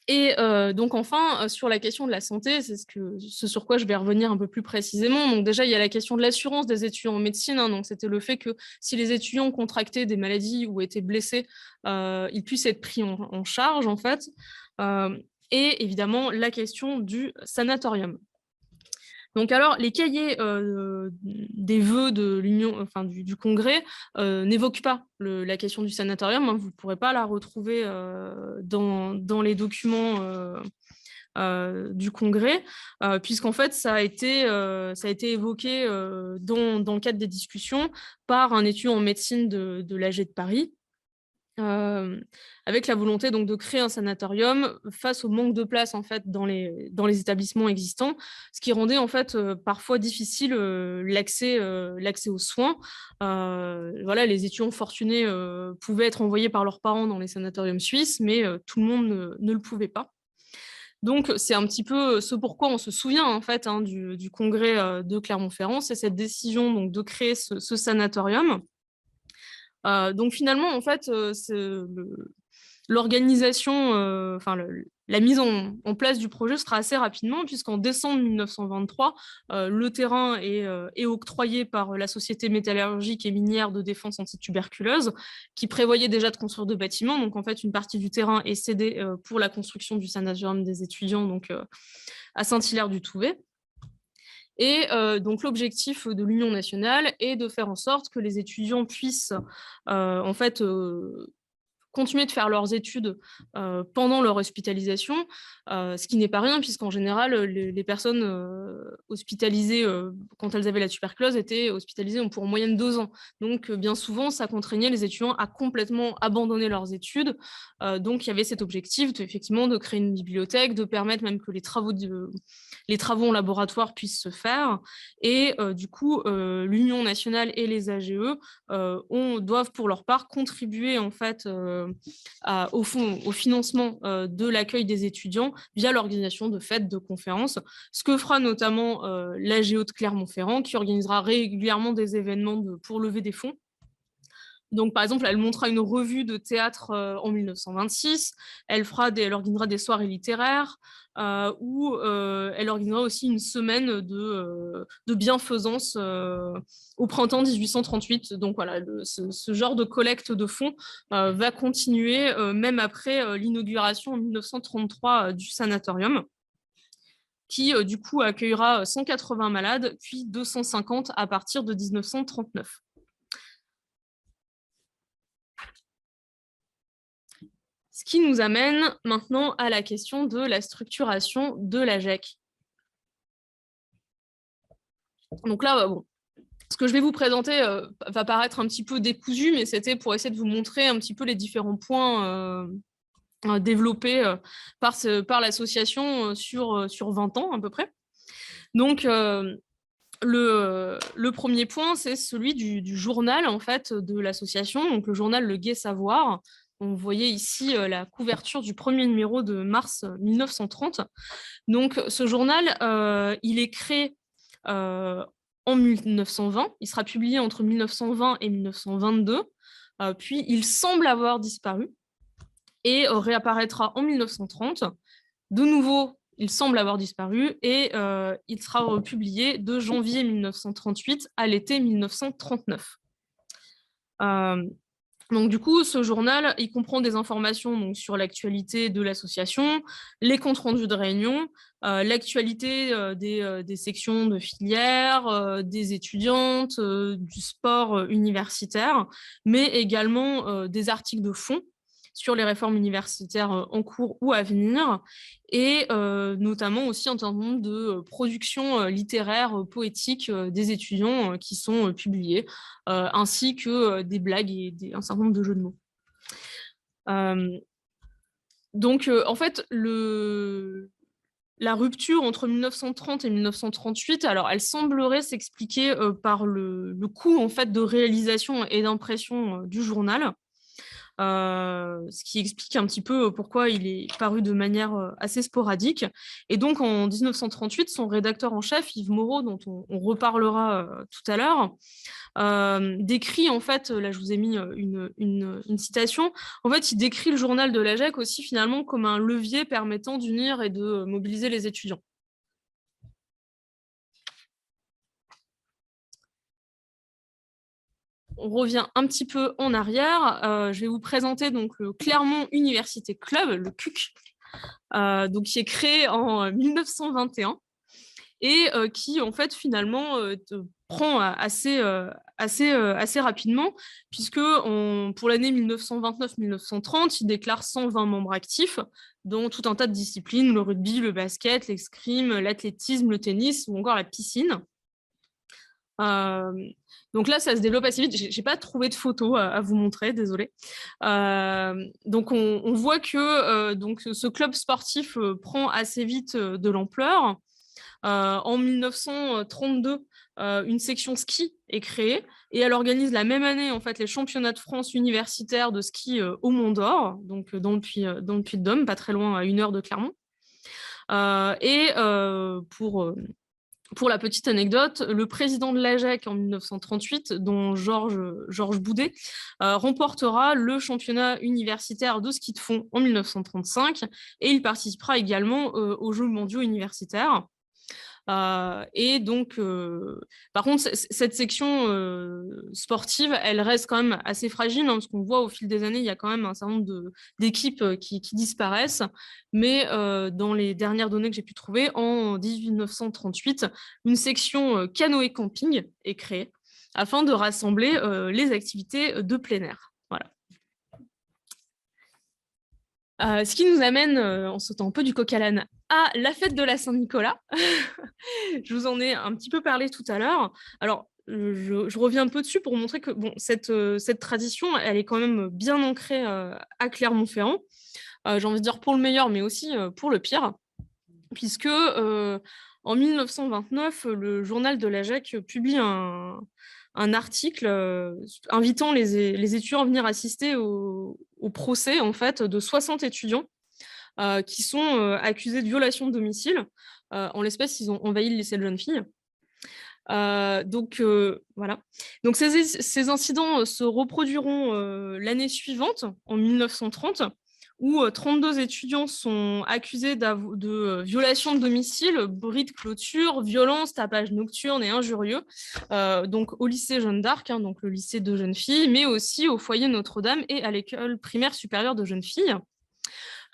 Et donc enfin, sur la question de la santé, c'est ce sur quoi je vais revenir un peu plus précisément. Donc déjà, il y a la question de l'assurance des étudiants en médecine. Donc c'était le fait que si les étudiants contractaient des maladies ou étaient blessés, ils puissent être pris en charge, en fait. Et évidemment, la question du sanatorium. Donc alors, les cahiers des vœux de l'Union, enfin du Congrès, n'évoquent pas la question du sanatorium. Vous ne pourrez pas la retrouver dans les documents du Congrès, puisqu'en fait, ça a été évoqué dans le cadre des discussions par un étudiant en médecine de l'AG de Paris, avec la volonté donc de créer un sanatorium face au manque de place en fait dans les établissements existants, ce qui rendait en fait parfois difficile l'accès aux soins. Voilà, les étudiants fortunés pouvaient être envoyés par leurs parents dans les sanatoriums suisses, mais tout le monde ne le pouvait pas. Donc, c'est un petit peu ce pourquoi on se souvient en fait du congrès de Clermont-Ferrand, c'est cette décision donc, de créer ce sanatorium. Donc finalement, en fait, l'organisation, la mise en place du projet sera assez rapidement, puisqu'en décembre 1923, le terrain est octroyé par la Société métallurgique et minière de défense antituberculeuse, qui prévoyait déjà de construire 2 bâtiments. Donc en fait, une partie du terrain est cédée pour la construction du sanatorium des étudiants donc, à Saint-Hilaire-du-Touvet. Et donc l'objectif de l'Union nationale est de faire en sorte que les étudiants puissent en fait continuer de faire leurs études pendant leur hospitalisation, ce qui n'est pas rien, puisqu'en général, les personnes hospitalisées quand elles avaient la tuberculose étaient hospitalisées pour en moyenne 2 ans. Donc, bien souvent, ça contraignait les étudiants à complètement abandonner leurs études. Donc, il y avait cet objectif effectivement de créer une bibliothèque, de permettre même que les travaux en laboratoire puissent se faire. Et du coup, l'Union nationale et les AGE doivent pour leur part contribuer en fait au financement de l'accueil des étudiants via l'organisation de fêtes, de conférences, ce que fera notamment l'AGE de Clermont-Ferrand, qui organisera régulièrement des événements pour lever des fonds. Donc, par exemple, elle montera une revue de théâtre en 1926, elle organisera des soirées littéraires, ou elle organisera aussi une semaine de bienfaisance au printemps 1838. Donc voilà, ce genre de collecte de fonds va continuer même après l'inauguration en 1933 du sanatorium, qui du coup accueillera 180 malades, puis 250 à partir de 1939. Ce qui nous amène maintenant à la question de la structuration de l'AGEC. Donc là, bon, ce que je vais vous présenter va paraître un petit peu décousu, mais c'était pour essayer de vous montrer un petit peu les différents points développé par l'association sur 20 ans à peu près. Donc, le premier point, c'est celui du journal en fait, de l'association, donc le journal Le Gai Savoir. Vous voyez ici la couverture du premier numéro de mars 1930. Donc, ce journal, il est créé en 1920. Il sera publié entre 1920 et 1922. Puis, il semble avoir disparu et réapparaîtra en 1930. De nouveau, il semble avoir disparu et il sera publié de janvier 1938 à l'été 1939. Donc du coup, ce journal, il comprend des informations donc, sur l'actualité de l'association, les comptes rendus de réunion, l'actualité des sections de filière, des étudiantes, du sport universitaire, mais également des articles de fond sur les réformes universitaires en cours ou à venir, et notamment aussi un certain nombre de productions littéraires, poétiques des étudiants qui sont publiées, ainsi que des blagues et un certain nombre de jeux de mots. Donc, en fait, la rupture entre 1930 et 1938, alors elle semblerait s'expliquer par le coût en fait, de réalisation et d'impression du journal. Ce qui explique un petit peu pourquoi il est paru de manière assez sporadique. Et donc, en 1938, son rédacteur en chef, Yves Moreau, dont on reparlera tout à l'heure, décrit, en fait, là je vous ai mis une citation, en fait, il décrit le journal de l'AGEC aussi finalement comme un levier permettant d'unir et de mobiliser les étudiants. On revient un petit peu en arrière. Je vais vous présenter donc le Clermont Université Club, le CUC, donc qui est créé en 1921 et qui en fait finalement prend assez rapidement, puisque pour l'année 1929-1930, il déclare 120 membres actifs, dont tout un tas de disciplines, le rugby, le basket, l'escrime, l'athlétisme, le tennis ou encore la piscine. Donc là, ça se développe assez vite. J'ai pas trouvé de photos à vous montrer, désolée. Donc on voit que donc ce club sportif prend assez vite de l'ampleur. En 1932, une section ski est créée et elle organise la même année en fait les championnats de France universitaires de ski au Mont d'Or, donc dans le Puy-de-Dôme, pas très loin, à 1 heure de Clermont. Et pour la petite anecdote, le président de l'AGEC en 1938, dont Georges Boudet, remportera le championnat universitaire de ski de fond en 1935 et il participera également aux Jeux mondiaux universitaires. Et donc, par contre, cette section sportive, elle reste quand même assez fragile, hein, parce qu'on voit au fil des années, il y a quand même un certain nombre d'équipes qui disparaissent. Mais dans les dernières données que j'ai pu trouver, en 1938, une section canoë-camping est créée afin de rassembler les activités de plein air. Voilà. Ce qui nous amène, en sautant un peu du coq à l'âne, à la fête de la Saint-Nicolas. Je vous en ai un petit peu parlé tout à l'heure. Alors, je reviens un peu dessus pour montrer que bon, cette tradition, elle est quand même bien ancrée à Clermont-Ferrand. J'ai envie de dire pour le meilleur, mais aussi pour le pire, puisque en 1929, le journal de l'AGEC publie un article invitant les étudiants à venir assister au procès en fait, de 60 étudiants qui sont accusés de violation de domicile. En l'espèce, ils ont envahi le lycée de jeunes filles. Donc voilà. Donc ces incidents se reproduiront l'année suivante, en 1930, où 32 étudiants sont accusés de violation de domicile, bris de clôture, violence, tapage nocturne et injurieux, donc au lycée Jeanne d'Arc, hein, donc le lycée de jeunes filles, mais aussi au foyer Notre-Dame et à l'école primaire supérieure de jeunes filles.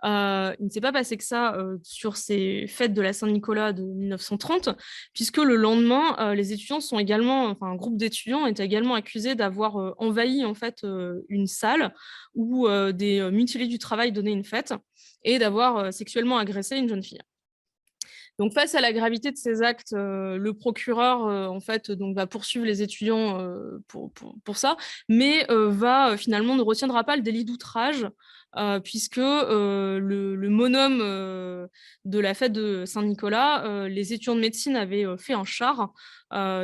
Il ne s'est pas passé que ça sur ces fêtes de la Saint-Nicolas de 1930, puisque le lendemain, les étudiants sont également, enfin un groupe d'étudiants est également accusé d'avoir envahi en fait une salle où des mutilés du travail donnaient une fête et d'avoir sexuellement agressé une jeune fille. Donc, face à la gravité de ces actes, le procureur en fait, donc, va poursuivre les étudiants pour ça, mais va finalement ne retiendra pas le délit d'outrage, puisque le bonhomme de la fête de Saint-Nicolas, les étudiants de médecine avaient fait un char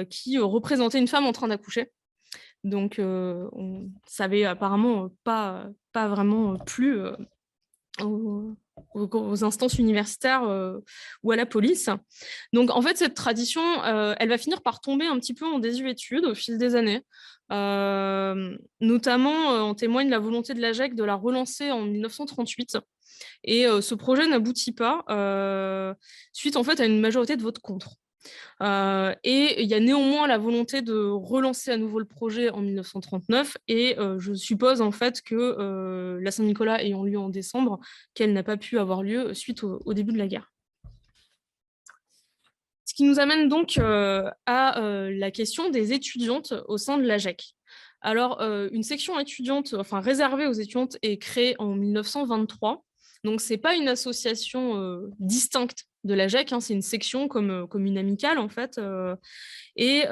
qui représentait une femme en train d'accoucher. Donc, ça avait apparemment pas vraiment plu aux instances universitaires ou à la police. Donc, en fait, cette tradition, elle va finir par tomber un petit peu en désuétude au fil des années. Notamment, en témoigne la volonté de l'AGEC de la relancer en 1938. Et ce projet n'aboutit pas, suite en fait à une majorité de votes contre. Et il y a néanmoins la volonté de relancer à nouveau le projet en 1939 et je suppose en fait que la Saint-Nicolas ayant lieu en décembre, qu'elle n'a pas pu avoir lieu suite au début de la guerre. Ce qui nous amène donc à la question des étudiantes au sein de l'AGEC. Alors, une section étudiante, enfin réservée aux étudiantes, est créée en 1923. Donc, ce n'est pas une association distincte de l'AGEC, hein, c'est une section comme une amicale, en fait. Et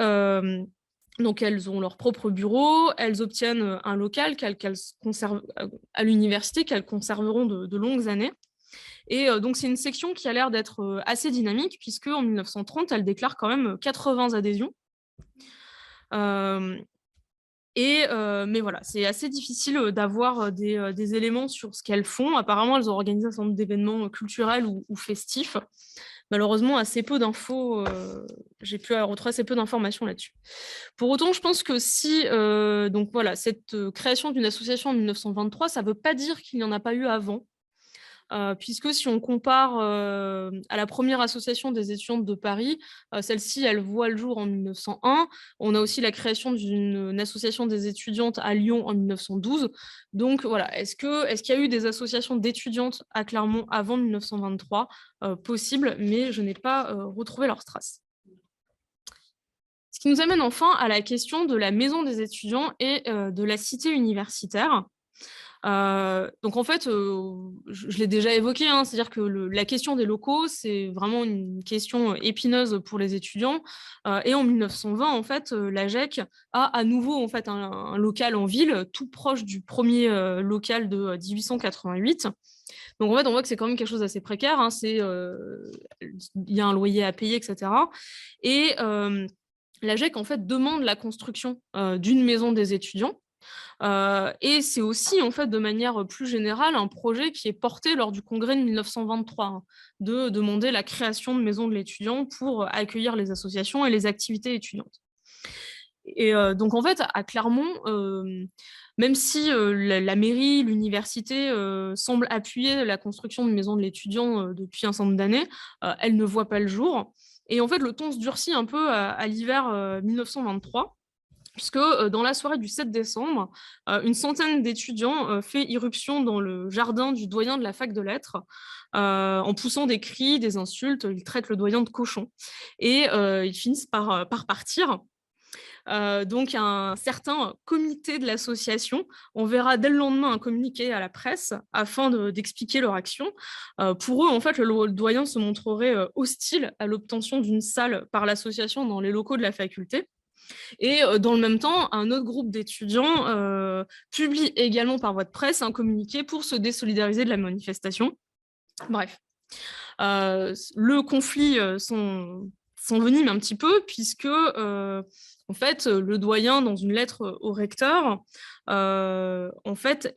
donc, elles ont leur propre bureau, elles obtiennent un local qu'elles conservent à l'université, qu'elles conserveront de longues années. Et donc, c'est une section qui a l'air d'être assez dynamique, puisque en 1930, elle déclare quand même 80 adhésions. Mais voilà, c'est assez difficile d'avoir des éléments sur ce qu'elles font. Apparemment, elles ont organisé un certain nombre d'événements culturels ou festifs. Malheureusement, assez peu d'infos, j'ai pu retrouver assez peu d'informations là-dessus. Pour autant, je pense que si donc voilà, cette création d'une association en 1923, ça ne veut pas dire qu'il n'y en a pas eu avant. Puisque si on compare à la première association des étudiantes de Paris, celle-ci, elle voit le jour en 1901. On a aussi la création d'une association des étudiantes à Lyon en 1912. Donc voilà, est-ce qu'il y a eu des associations d'étudiantes à Clermont avant 1923? Possible, mais je n'ai pas retrouvé leurs traces. Ce qui nous amène enfin à la question de la maison des étudiants et de la cité universitaire. Donc en fait, je l'ai déjà évoqué, hein, c'est-à-dire que la question des locaux, c'est vraiment une question épineuse pour les étudiants. Et en 1920, en fait, l'AGEC a à nouveau en fait, un local en ville, tout proche du premier local de 1888. Donc en fait, on voit que c'est quand même quelque chose d'assez précaire, hein, il y a un loyer à payer, etc. Et l'AGEC, en fait, demande la construction d'une maison des étudiants. Et c'est aussi, en fait, de manière plus générale, un projet qui est porté lors du congrès de 1923, hein, de demander la création de maisons de l'étudiant pour accueillir les associations et les activités étudiantes. Et donc, en fait, à Clermont, même si la mairie, l'université semblent appuyer la construction de maisons de l'étudiant depuis un certain nombre d'années, elle ne voit pas le jour. Et en fait, le ton se durcit un peu à l'hiver 1923. Puisque dans la soirée du 7 décembre, une centaine d'étudiants fait irruption dans le jardin du doyen de la fac de lettres, en poussant des cris, des insultes. Ils traitent le doyen de cochon. Et ils finissent par partir. Donc, un certain comité de l'association, on verra dès le lendemain un communiqué à la presse afin d'expliquer leur action. Pour eux, en fait, le doyen se montrerait hostile à l'obtention d'une salle par l'association dans les locaux de la faculté. Et dans le même temps, un autre groupe d'étudiants publie également par voie de presse un communiqué pour se désolidariser de la manifestation. Bref, le conflit s'envenime un petit peu puisque, en fait, le doyen, dans une lettre au recteur, en fait,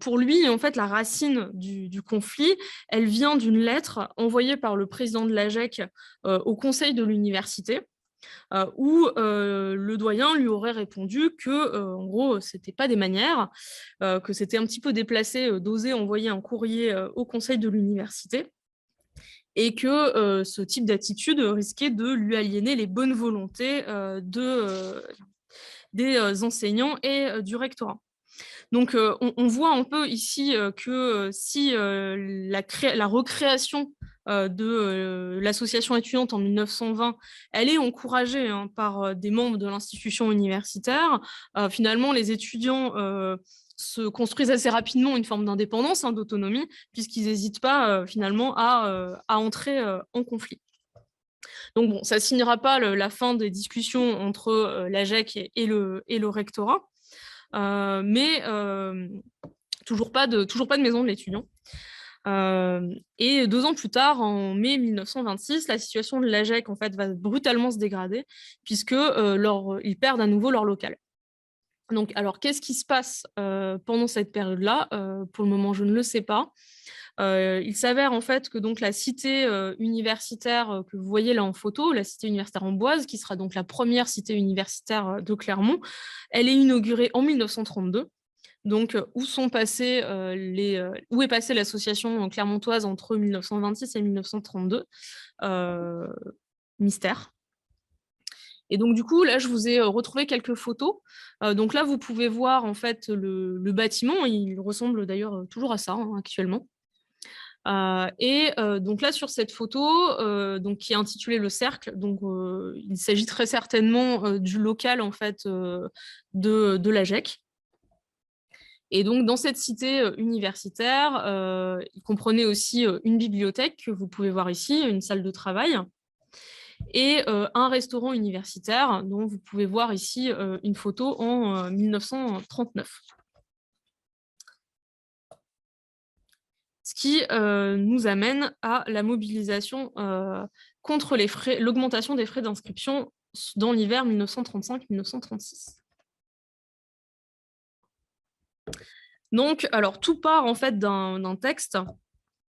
pour lui, en fait, la racine du conflit, elle vient d'une lettre envoyée par le président de l'AGEC au conseil de l'université, où le doyen lui aurait répondu que, en gros, c'était pas des manières, que c'était un petit peu déplacé d'oser envoyer un courrier au conseil de l'université, et que ce type d'attitude risquait de lui aliéner les bonnes volontés des enseignants et du rectorat. Donc, on voit un peu ici que si la recréation de l'association étudiante en 1920, elle est encouragée hein, par des membres de l'institution universitaire, finalement, les étudiants se construisent assez rapidement une forme d'indépendance, hein, d'autonomie, puisqu'ils n'hésitent pas finalement à entrer en conflit. Donc bon, ça ne signera pas la fin des discussions entre l'AGEC et le rectorat, mais toujours pas de maison de l'étudiant. Et 2 ans plus tard, en mai 1926, la situation de l'AGEC en fait, va brutalement se dégrader, puisque ils perdent à nouveau leur local. Donc, alors, qu'est-ce qui se passe pendant cette période-là? Pour le moment, je ne le sais pas. Il s'avère en fait que donc, la cité universitaire que vous voyez là en photo, la cité universitaire Amboise, qui sera donc la première cité universitaire de Clermont, elle est inaugurée en 1932. Donc, où est passée l'association clermontoise entre 1926 et 1932? Mystère. Et donc, du coup, là, je vous ai retrouvé quelques photos. Donc là, vous pouvez voir en fait le bâtiment. Il ressemble d'ailleurs toujours à ça actuellement. Donc là, sur cette photo, donc, qui est intitulée Le Cercle, donc, il s'agit très certainement du local en fait, de l'AGEC. Et donc, dans cette cité universitaire, il comprenait aussi une bibliothèque que vous pouvez voir ici, une salle de travail, et un restaurant universitaire dont vous pouvez voir ici une photo en 1939. Ce qui nous amène à la mobilisation contre l'augmentation des frais d'inscription dans l'hiver 1935-1936. Donc, alors, tout part en fait d'un texte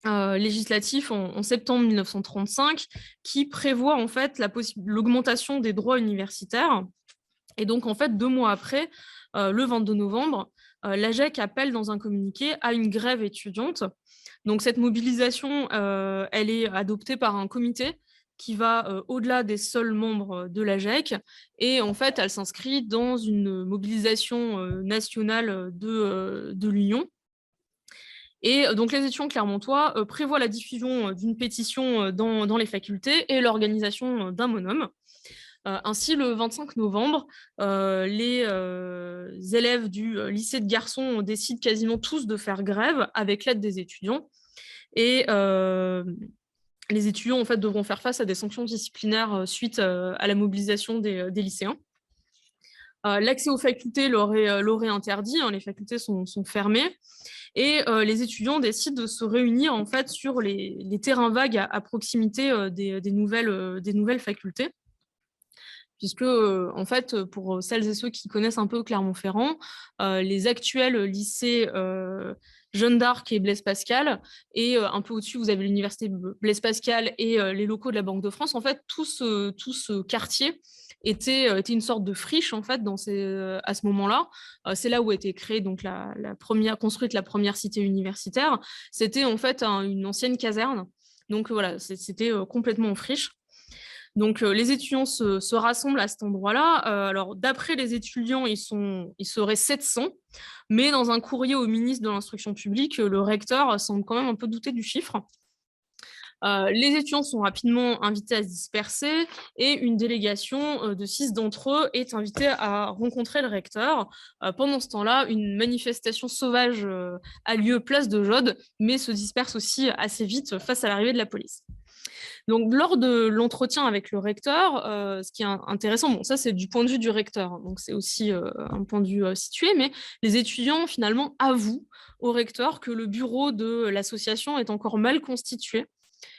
législatif en septembre 1935 qui prévoit en fait l'augmentation des droits universitaires. Et donc, en fait, 2 mois après, le 22 novembre, l'AGEC appelle dans un communiqué à une grève étudiante. Donc, cette mobilisation, elle est adoptée par un comité qui va au-delà des seuls membres de l'AGEC. Et en fait, elle s'inscrit dans une mobilisation nationale de l'Union. Et donc, les étudiants clermontois prévoient la diffusion d'une pétition dans les facultés et l'organisation d'un monum. Ainsi, le 25 novembre, les élèves du lycée de garçons décident quasiment tous de faire grève avec l'aide des étudiants. Et les étudiants en fait, devront faire face à des sanctions disciplinaires suite à la mobilisation des lycéens. L'accès aux facultés leur est interdit, hein, les facultés sont fermées. Et les étudiants décident de se réunir en fait, sur les terrains vagues à proximité des nouvelles facultés. Puisque, en fait, pour celles et ceux qui connaissent un peu Clermont-Ferrand, les actuels lycées Jeanne d'Arc et Blaise Pascal, et un peu au-dessus, vous avez l'université Blaise Pascal et les locaux de la Banque de France. En fait, tout ce quartier était une sorte de friche en fait à ce moment-là. C'est là où a été créée donc construite la première cité universitaire. C'était en fait une ancienne caserne. Donc voilà, c'était complètement en friche. Donc, les étudiants se rassemblent à cet endroit-là. Alors, d'après les étudiants, ils seraient 700, mais dans un courrier au ministre de l'Instruction publique, le recteur semble quand même un peu douter du chiffre. Les étudiants sont rapidement invités à se disperser et une délégation de 6 d'entre eux est invitée à rencontrer le recteur. Pendant ce temps-là, une manifestation sauvage a lieu place de Jaude, mais se disperse aussi assez vite face à l'arrivée de la police. Donc, lors de l'entretien avec le recteur, ce qui est intéressant, bon, ça c'est du point de vue du recteur, donc c'est aussi un point de vue situé, mais les étudiants finalement avouent au recteur que le bureau de l'association est encore mal constitué,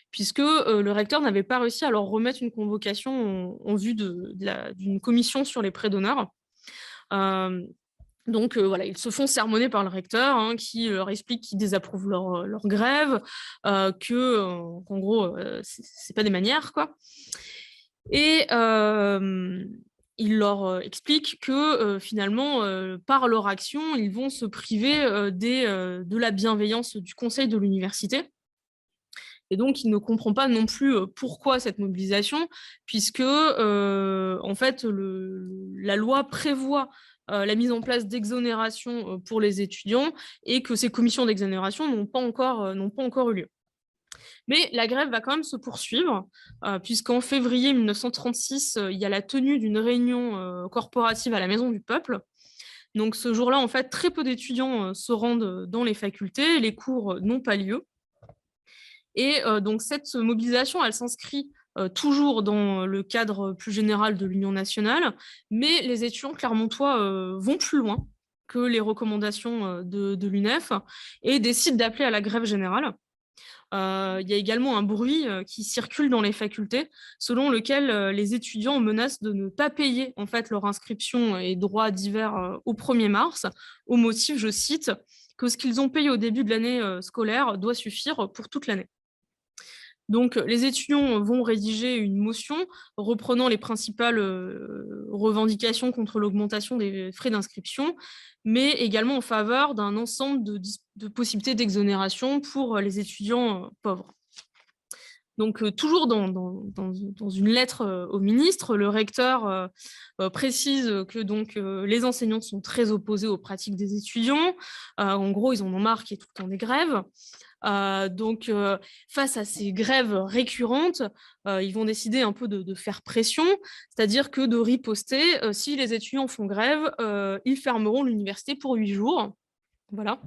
puisque le recteur n'avait pas réussi à leur remettre une convocation en vue d'une commission sur les prêts d'honneur. Donc voilà, ils se font sermonner par le recteur, hein, qui leur explique qu'il désapprouve leur grève, qu'en gros, c'est pas des manières, quoi. Et il leur explique que finalement, par leur action, ils vont se priver de la bienveillance du conseil de l'université. Et donc, il ne comprend pas non plus pourquoi cette mobilisation, puisque en fait, la loi prévoit la mise en place d'exonération pour les étudiants et que ces commissions d'exonération n'ont pas encore eu lieu. Mais la grève va quand même se poursuivre, puisqu'en février 1936, il y a la tenue d'une réunion corporative à la Maison du Peuple. Donc ce jour-là, en fait, très peu d'étudiants se rendent dans les facultés, les cours n'ont pas lieu. Et donc cette mobilisation, elle s'inscrit toujours dans le cadre plus général de l'Union nationale, mais les étudiants clermontois vont plus loin que les recommandations de l'UNEF et décident d'appeler à la grève générale. Il y a également un bruit qui circule dans les facultés, selon lequel les étudiants menacent de ne pas payer en fait leur inscription et droits divers au 1er mars, au motif, je cite, que ce qu'ils ont payé au début de l'année scolaire doit suffire pour toute l'année. Donc, les étudiants vont rédiger une motion reprenant les principales revendications contre l'augmentation des frais d'inscription, mais également en faveur d'un ensemble de possibilités d'exonération pour les étudiants pauvres. Donc, toujours dans une lettre au ministre, le recteur précise que donc, les enseignants sont très opposés aux pratiques des étudiants. En gros, ils en ont marre qu'il y ait tout le temps des grèves. Donc, face à ces grèves récurrentes, ils vont décider un peu de faire pression, c'est-à-dire que de riposter. Si les étudiants font grève, ils fermeront l'université pour 8 jours. Voilà.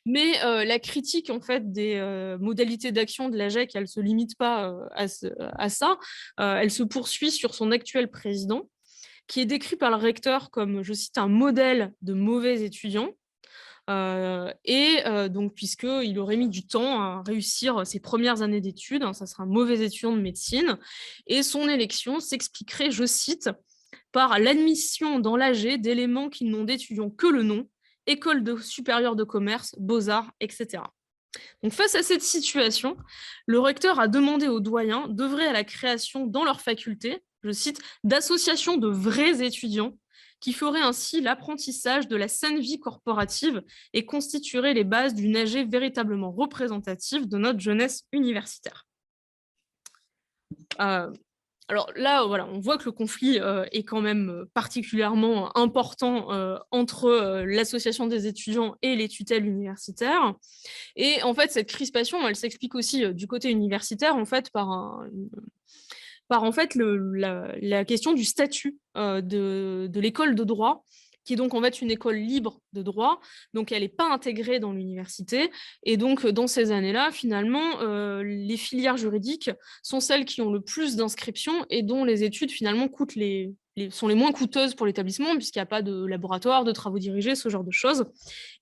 Mais la critique en fait des modalités d'action de l'AGEC, elle ne se limite pas à ça. Elle se poursuit sur son actuel président, qui est décrit par le recteur comme, je cite, un modèle de mauvais étudiant. Donc, puisqu'il aurait mis du temps à réussir ses premières années d'études, ça sera un mauvais étudiant de médecine, et son élection s'expliquerait, je cite, par l'admission dans l'AG d'éléments qui n'ont d'étudiants que le nom, école supérieure de commerce, beaux-arts, etc. Donc, face à cette situation, le recteur a demandé aux doyens d'œuvrer à la création dans leur faculté, je cite, d'associations de vrais étudiants qui ferait ainsi l'apprentissage de la saine vie corporative et constituerait les bases d'une AG véritablement représentative de notre jeunesse universitaire. Alors là, voilà, on voit que le conflit est quand même particulièrement important entre l'association des étudiants et les tutelles universitaires. Et en fait, cette crispation, elle s'explique aussi du côté universitaire, en fait, par en fait la question du statut de l'école de droit, qui est donc en fait une école libre de droit, donc elle n'est pas intégrée dans l'université, et donc dans ces années-là, finalement, les filières juridiques sont celles qui ont le plus d'inscriptions et dont les études finalement sont les moins coûteuses pour l'établissement, puisqu'il n'y a pas de laboratoire, de travaux dirigés, ce genre de choses.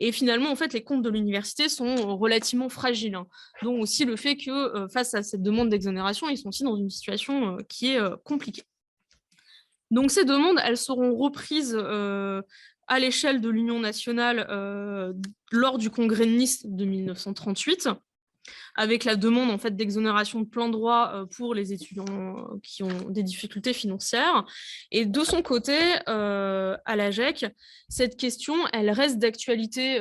Et finalement, en fait, les comptes de l'université sont relativement fragiles, hein. Donc aussi le fait que face à cette demande d'exonération, ils sont aussi dans une situation qui est compliquée. Donc ces demandes, elles seront reprises à l'échelle de l'Union nationale lors du congrès de Nice de 1938, avec la demande en fait d'exonération de plein droit pour les étudiants qui ont des difficultés financières. Et de son côté, à l'AGEC, cette question, elle reste d'actualité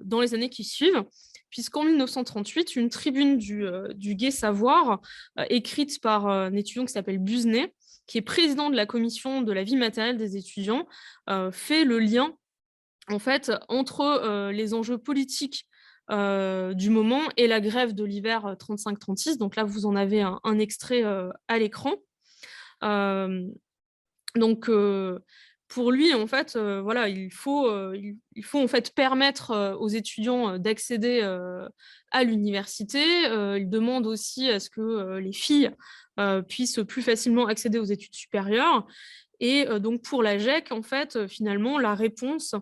dans les années qui suivent, puisqu'en 1938, une tribune du Gai Savoir, écrite par un étudiant qui s'appelle Buzenay, qui est président de la commission de la vie matérielle des étudiants, fait le lien en fait, entre les enjeux politiques du moment et la grève de l'hiver 35-36. Donc là, vous en avez un extrait à l'écran. Donc, pour lui, en fait, voilà, il faut en fait permettre aux étudiants d'accéder à l'université. Il demande aussi à ce que les filles puissent plus facilement accéder aux études supérieures. Et donc, pour la GEC, en fait, finalement, la réponse,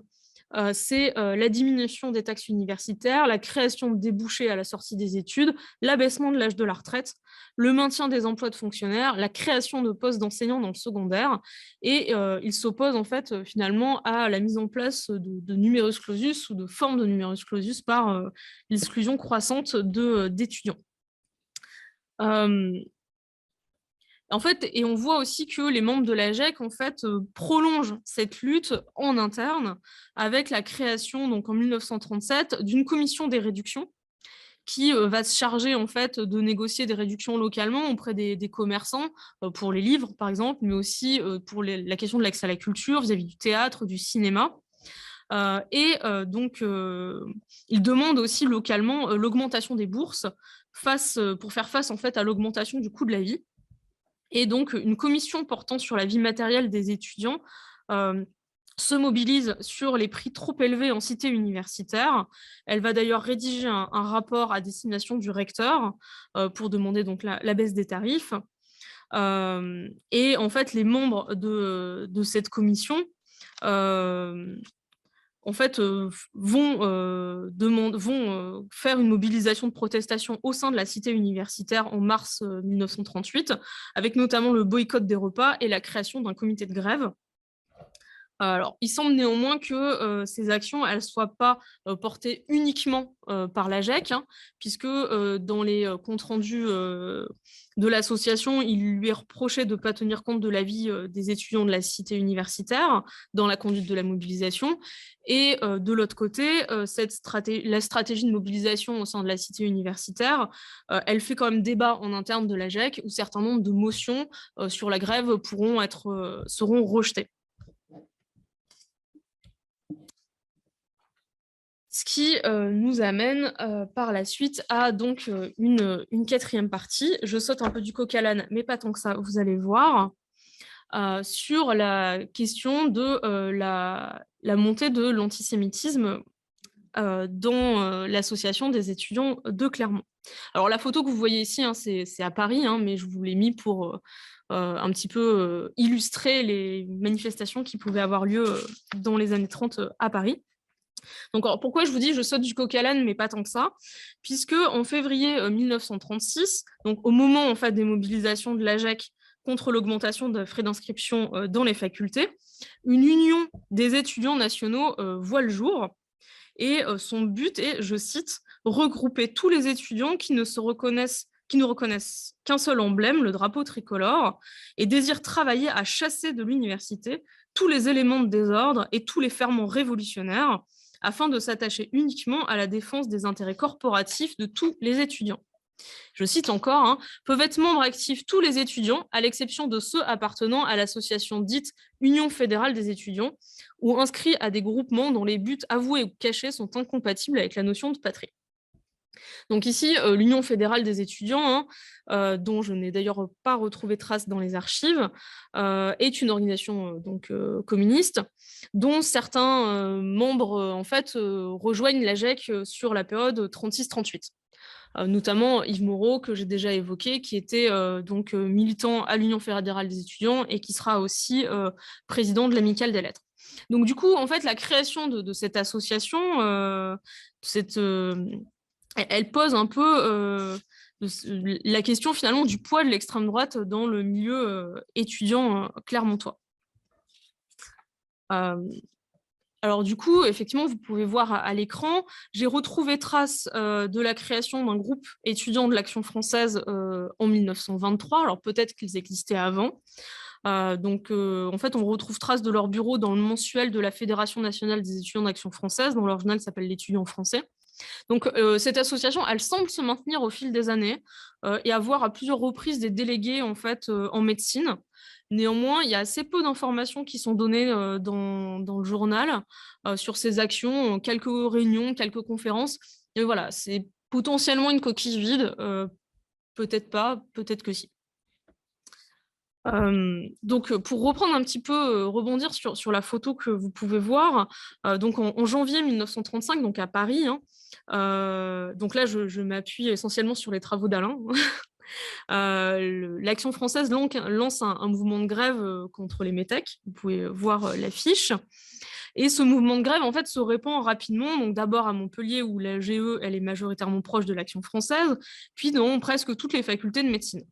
c'est la diminution des taxes universitaires, la création de débouchés à la sortie des études, l'abaissement de l'âge de la retraite, le maintien des emplois de fonctionnaires, la création de postes d'enseignants dans le secondaire. Et il s'oppose en fait finalement à la mise en place de numerus clausus ou de formes de numerus clausus par l'exclusion croissante d'étudiants. En fait, et on voit aussi que les membres de l'AGEC en fait, prolongent cette lutte en interne avec la création, donc en 1937, d'une commission des réductions qui va se charger en fait, de négocier des réductions localement auprès des commerçants, pour les livres par exemple, mais aussi pour la question de l'accès à la culture vis-à-vis du théâtre, du cinéma. Donc, il demande aussi localement l'augmentation des bourses pour faire face en fait, à l'augmentation du coût de la vie. Et donc, une commission portant sur la vie matérielle des étudiants se mobilise sur les prix trop élevés en cité universitaire. Elle va d'ailleurs rédiger un rapport à destination du recteur pour demander donc la baisse des tarifs. Et en fait, les membres de cette commission en fait, vont faire une mobilisation de protestation au sein de la cité universitaire en mars 1938, avec notamment le boycott des repas et la création d'un comité de grève. Alors, il semble néanmoins que ces actions elles soient pas portées uniquement par la GEC, hein, puisque dans les comptes rendus de l'association, il lui est reproché de ne pas tenir compte de l'avis des étudiants de la cité universitaire dans la conduite de la mobilisation. Et de l'autre côté, la stratégie de mobilisation au sein de la cité universitaire, elle fait quand même débat en interne de la GEC, où certains nombres de motions sur la grève seront rejetées. Ce qui nous amène par la suite à donc une quatrième partie. Je saute un peu du coq à l'âne, mais pas tant que ça, vous allez voir, sur la question de la montée de l'antisémitisme dans l'association des étudiants de Clermont. Alors la photo que vous voyez ici, hein, c'est à Paris, hein, mais je vous l'ai mis pour un petit peu illustrer les manifestations qui pouvaient avoir lieu dans les années 30 à Paris. Donc, alors, pourquoi je vous dis je saute du coq à l'âne, mais pas tant que ça, puisque en février 1936, donc au moment en fait des mobilisations de l'AGEC contre l'augmentation de frais d'inscription dans les facultés, une union des étudiants nationaux voit le jour. Et son but est, je cite, regrouper tous les étudiants qui ne reconnaissent qu'un seul emblème, le drapeau tricolore, et désirent travailler à chasser de l'université tous les éléments de désordre et tous les ferments révolutionnaires, afin de s'attacher uniquement à la défense des intérêts corporatifs de tous les étudiants. Je cite encore, hein, peuvent être membres actifs tous les étudiants, à l'exception de ceux appartenant à l'association dite Union fédérale des étudiants, ou inscrits à des groupements dont les buts avoués ou cachés sont incompatibles avec la notion de patrie. Donc ici, l'Union fédérale des étudiants, hein, dont je n'ai d'ailleurs pas retrouvé trace dans les archives, est une organisation communiste, dont certains membres en fait, rejoignent la GEC sur la période 36-38. Notamment Yves Moreau, que j'ai déjà évoqué, qui était militant à l'Union fédérale des étudiants et qui sera aussi président de l'Amicale des lettres. Donc du coup, en fait, la création de cette association, elle pose un peu la question finalement du poids de l'extrême droite dans le milieu étudiant clermontois. Alors du coup, effectivement, vous pouvez voir à l'écran, j'ai retrouvé trace de la création d'un groupe étudiant de l'Action française en 1923. Alors peut-être qu'ils existaient avant. En fait, on retrouve trace de leur bureau dans le mensuel de la Fédération nationale des étudiants d'Action française, dont leur journal s'appelle l'Étudiant français. Donc cette association, elle semble se maintenir au fil des années et avoir à plusieurs reprises des délégués en fait en médecine. Néanmoins, il y a assez peu d'informations qui sont données dans le journal sur ces actions, quelques réunions, quelques conférences. Et voilà, c'est potentiellement une coquille vide, peut-être pas, peut-être que si. Donc, pour reprendre un petit peu, rebondir sur la photo que vous pouvez voir, donc en janvier 1935, donc à Paris, hein, donc là, je m'appuie essentiellement sur les travaux d'Alain. L'Action française lance un mouvement de grève contre les métèques. Vous pouvez voir l'affiche. Et ce mouvement de grève, en fait, se répand rapidement. Donc d'abord à Montpellier, où la GE, elle est majoritairement proche de l'Action française, puis dans presque toutes les facultés de médecine.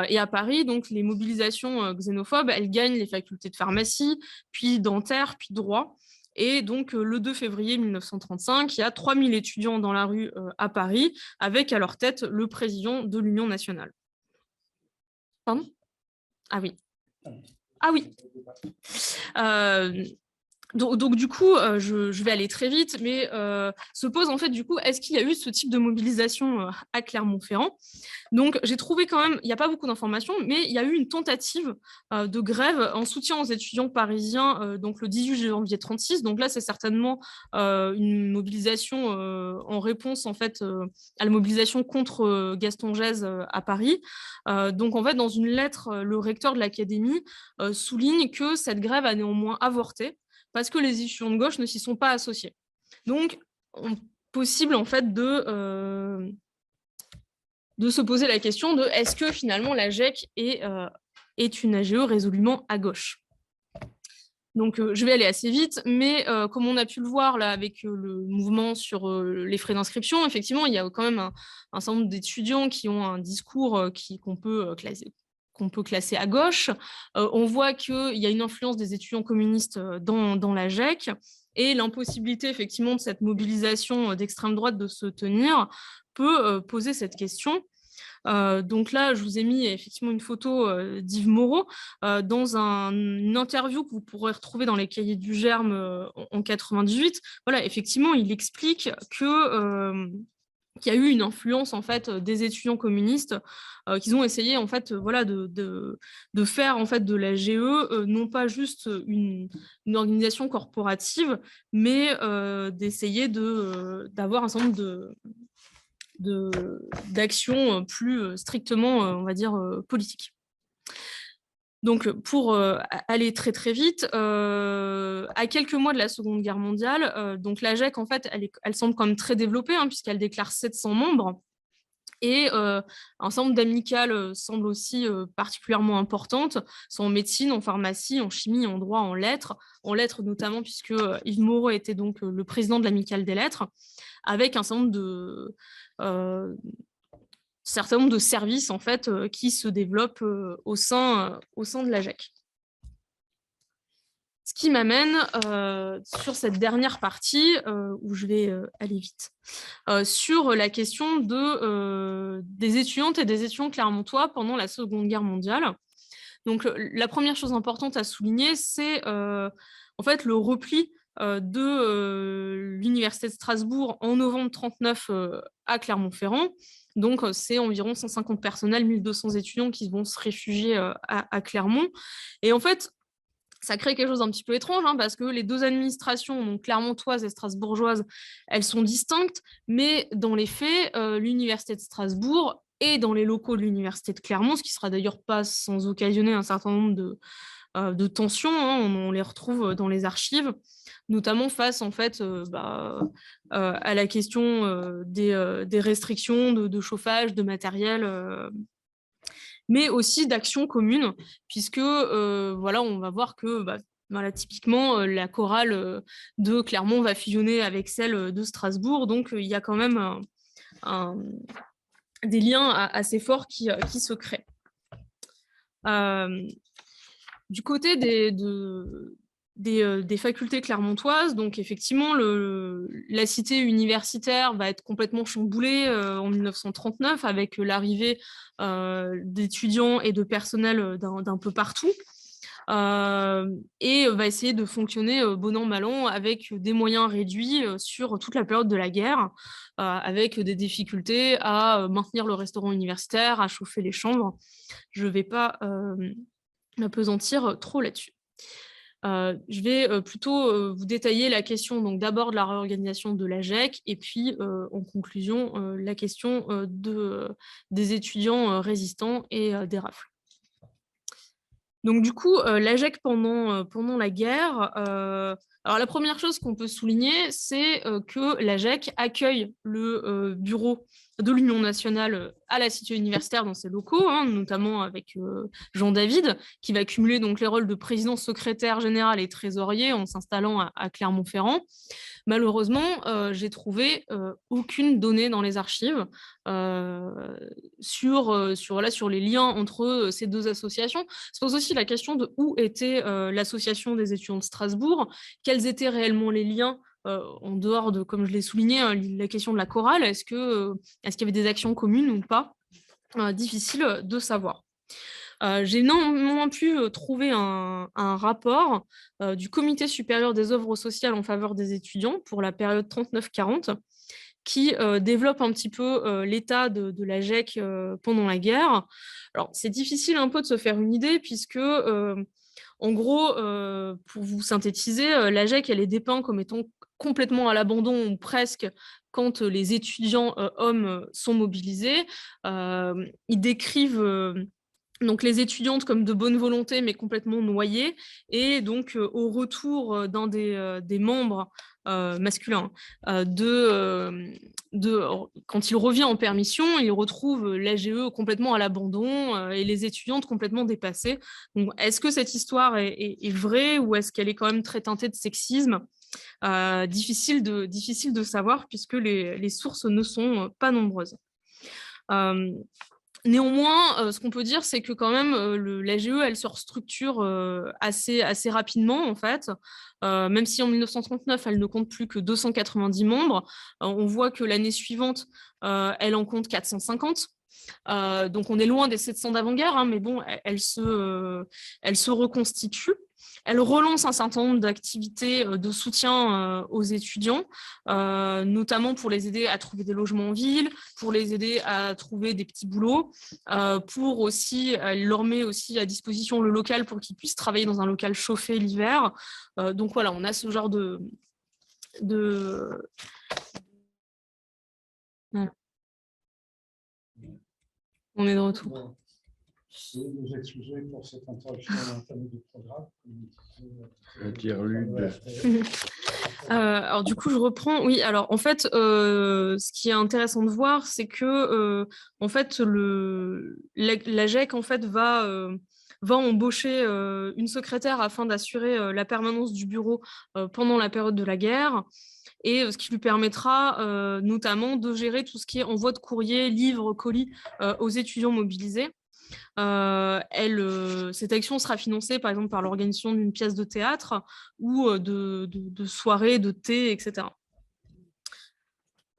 Et à Paris, donc, les mobilisations xénophobes, elles gagnent les facultés de pharmacie, puis dentaire, puis droit. Et donc, le 2 février 1935, il y a 3000 étudiants dans la rue à Paris, avec à leur tête le président de l'Union nationale. Pardon ? Ah oui. Ah oui. Donc du coup, je vais aller très vite, mais se pose en fait du coup, est-ce qu'il y a eu ce type de mobilisation à Clermont-Ferrand ? Donc j'ai trouvé quand même, il n'y a pas beaucoup d'informations, mais il y a eu une tentative de grève en soutien aux étudiants parisiens, donc le 18 janvier 36. Donc là, c'est certainement une mobilisation en réponse en fait à la mobilisation contre Gaston Gèze à Paris. Donc en fait, dans une lettre, le recteur de l'académie souligne que cette grève a néanmoins avorté, parce que les étudiants de gauche ne s'y sont pas associés. Donc, possible en fait de de se poser la question de est-ce que finalement la GEC est une AGE résolument à gauche. Donc, je vais aller assez vite, mais comme on a pu le voir là avec le mouvement sur les frais d'inscription, effectivement, il y a quand même un certain nombre d'étudiants qui ont un discours qu'on peut classer à gauche. On voit qu'il y a une influence des étudiants communistes dans la GEC et l'impossibilité effectivement de cette mobilisation d'extrême droite de se tenir peut poser cette question. Donc là, je vous ai mis effectivement une photo d'Yves Moreau dans une interview que vous pourrez retrouver dans les cahiers du Germe en 98. Voilà, effectivement, il explique que qu'il y a eu une influence en fait des étudiants communistes qu'ils ont essayé en fait voilà de faire en fait de la GE non pas juste une organisation corporative, mais d'essayer d'avoir un certain nombre d'actions plus strictement, on va dire, politiques. Donc, pour aller très très vite, à quelques mois de la Seconde Guerre mondiale, donc la GEC, en fait, elle semble quand même très développée, hein, puisqu'elle déclare 700 membres. Et un certain nombre d'amicales semblent aussi particulièrement importantes, sont en médecine, en pharmacie, en chimie, en droit, en lettres notamment, puisque Yves Moreau était donc le président de l'amicale des lettres, avec un certain nombre de services en fait, qui se développent au sein de la GEC. Ce qui m'amène sur cette dernière partie, où je vais aller vite, sur la question des étudiantes et des étudiants clermontois pendant la Seconde Guerre mondiale. Donc, la première chose importante à souligner, c'est en fait le repli de l'Université de Strasbourg en novembre 1939 à Clermont-Ferrand. Donc, c'est environ 150 personnels, 1200 étudiants qui vont se réfugier à Clermont. Et en fait, ça crée quelque chose d'un petit peu étrange, hein, parce que les deux administrations, donc clermontoise et strasbourgeoise, elles sont distinctes, mais dans les faits, l'Université de Strasbourg est dans les locaux de l'Université de Clermont, ce qui sera d'ailleurs pas sans occasionner un certain nombre de tensions, hein, on les retrouve dans les archives, notamment face en fait à la question des restrictions de chauffage, de matériel, mais aussi d'actions communes, puisque voilà, on va voir que voilà, typiquement, la chorale de Clermont va fusionner avec celle de Strasbourg, donc il y a quand même des liens assez forts qui se créent. Du côté des facultés clermontoises, donc effectivement, la cité universitaire va être complètement chamboulée en 1939 avec l'arrivée d'étudiants et de personnel d'un peu partout. Et va essayer de fonctionner bon an mal an avec des moyens réduits sur toute la période de la guerre, avec des difficultés à maintenir le restaurant universitaire, à chauffer les chambres. Je ne vais pas m'appesantir trop là-dessus. Je vais plutôt vous détailler la question donc d'abord de la réorganisation de la GEC et puis en conclusion la question des étudiants résistants et des rafles. Donc du coup, la GEC pendant la guerre, alors la première chose qu'on peut souligner, c'est que la GEC accueille le bureau de l'Union nationale à la cité universitaire dans ses locaux, hein, notamment avec Jean David, qui va cumuler donc les rôles de président, secrétaire général et trésorier en s'installant à Clermont-Ferrand. Malheureusement, j'ai trouvé aucune donnée dans les archives sur les liens entre ces deux associations. Se pose aussi la question de où était l'association des étudiants de Strasbourg, quels étaient réellement les liens en dehors de, comme je l'ai souligné, hein, la question de la chorale, est-ce qu'il y avait des actions communes ou pas, difficile de savoir. J'ai néanmoins pu trouver un rapport du Comité supérieur des œuvres sociales en faveur des étudiants pour la période 39-40 qui développe un petit peu l'état de la GEC pendant la guerre. Alors, c'est difficile un peu de se faire une idée puisque, en gros, pour vous synthétiser, la GEC, elle est dépeinte comme étant complètement à l'abandon ou presque quand les étudiants hommes sont mobilisés. Ils décrivent Donc les étudiantes comme de bonne volonté, mais complètement noyées. Et donc au retour d'un des membres masculins, quand il revient en permission, il retrouve l'AGE complètement à l'abandon et les étudiantes complètement dépassées. Donc, est-ce que cette histoire est vraie ou est-ce qu'elle est quand même très teintée de sexisme? Difficile de savoir puisque les sources ne sont pas nombreuses. Néanmoins, ce qu'on peut dire, c'est que quand même, l'AGE, elle se restructure assez rapidement, en fait. Même si en 1939, elle ne compte plus que 290 membres, on voit que l'année suivante, elle en compte 450. Donc, on est loin des 700 d'avant-guerre, hein, mais bon, elle se reconstitue. Elle relance un certain nombre d'activités de soutien aux étudiants, notamment pour les aider à trouver des logements en ville, pour les aider à trouver des petits boulots, pour aussi, elle leur met aussi à disposition le local pour qu'ils puissent travailler dans un local chauffé l'hiver. Donc voilà, on a ce genre de... Voilà. On est de retour. Bon. Nous excuser pour cette interruption du programme. Alors du coup, je reprends. Oui, alors en fait, ce qui est intéressant de voir, c'est que en fait, l'AGEC en fait va embaucher une secrétaire afin d'assurer la permanence du bureau pendant la période de la guerre. Et ce qui lui permettra notamment de gérer tout ce qui est envoi de courrier, livres, colis aux étudiants mobilisés. Cette action sera financée par exemple par l'organisation d'une pièce de théâtre ou de soirées, de thé, etc.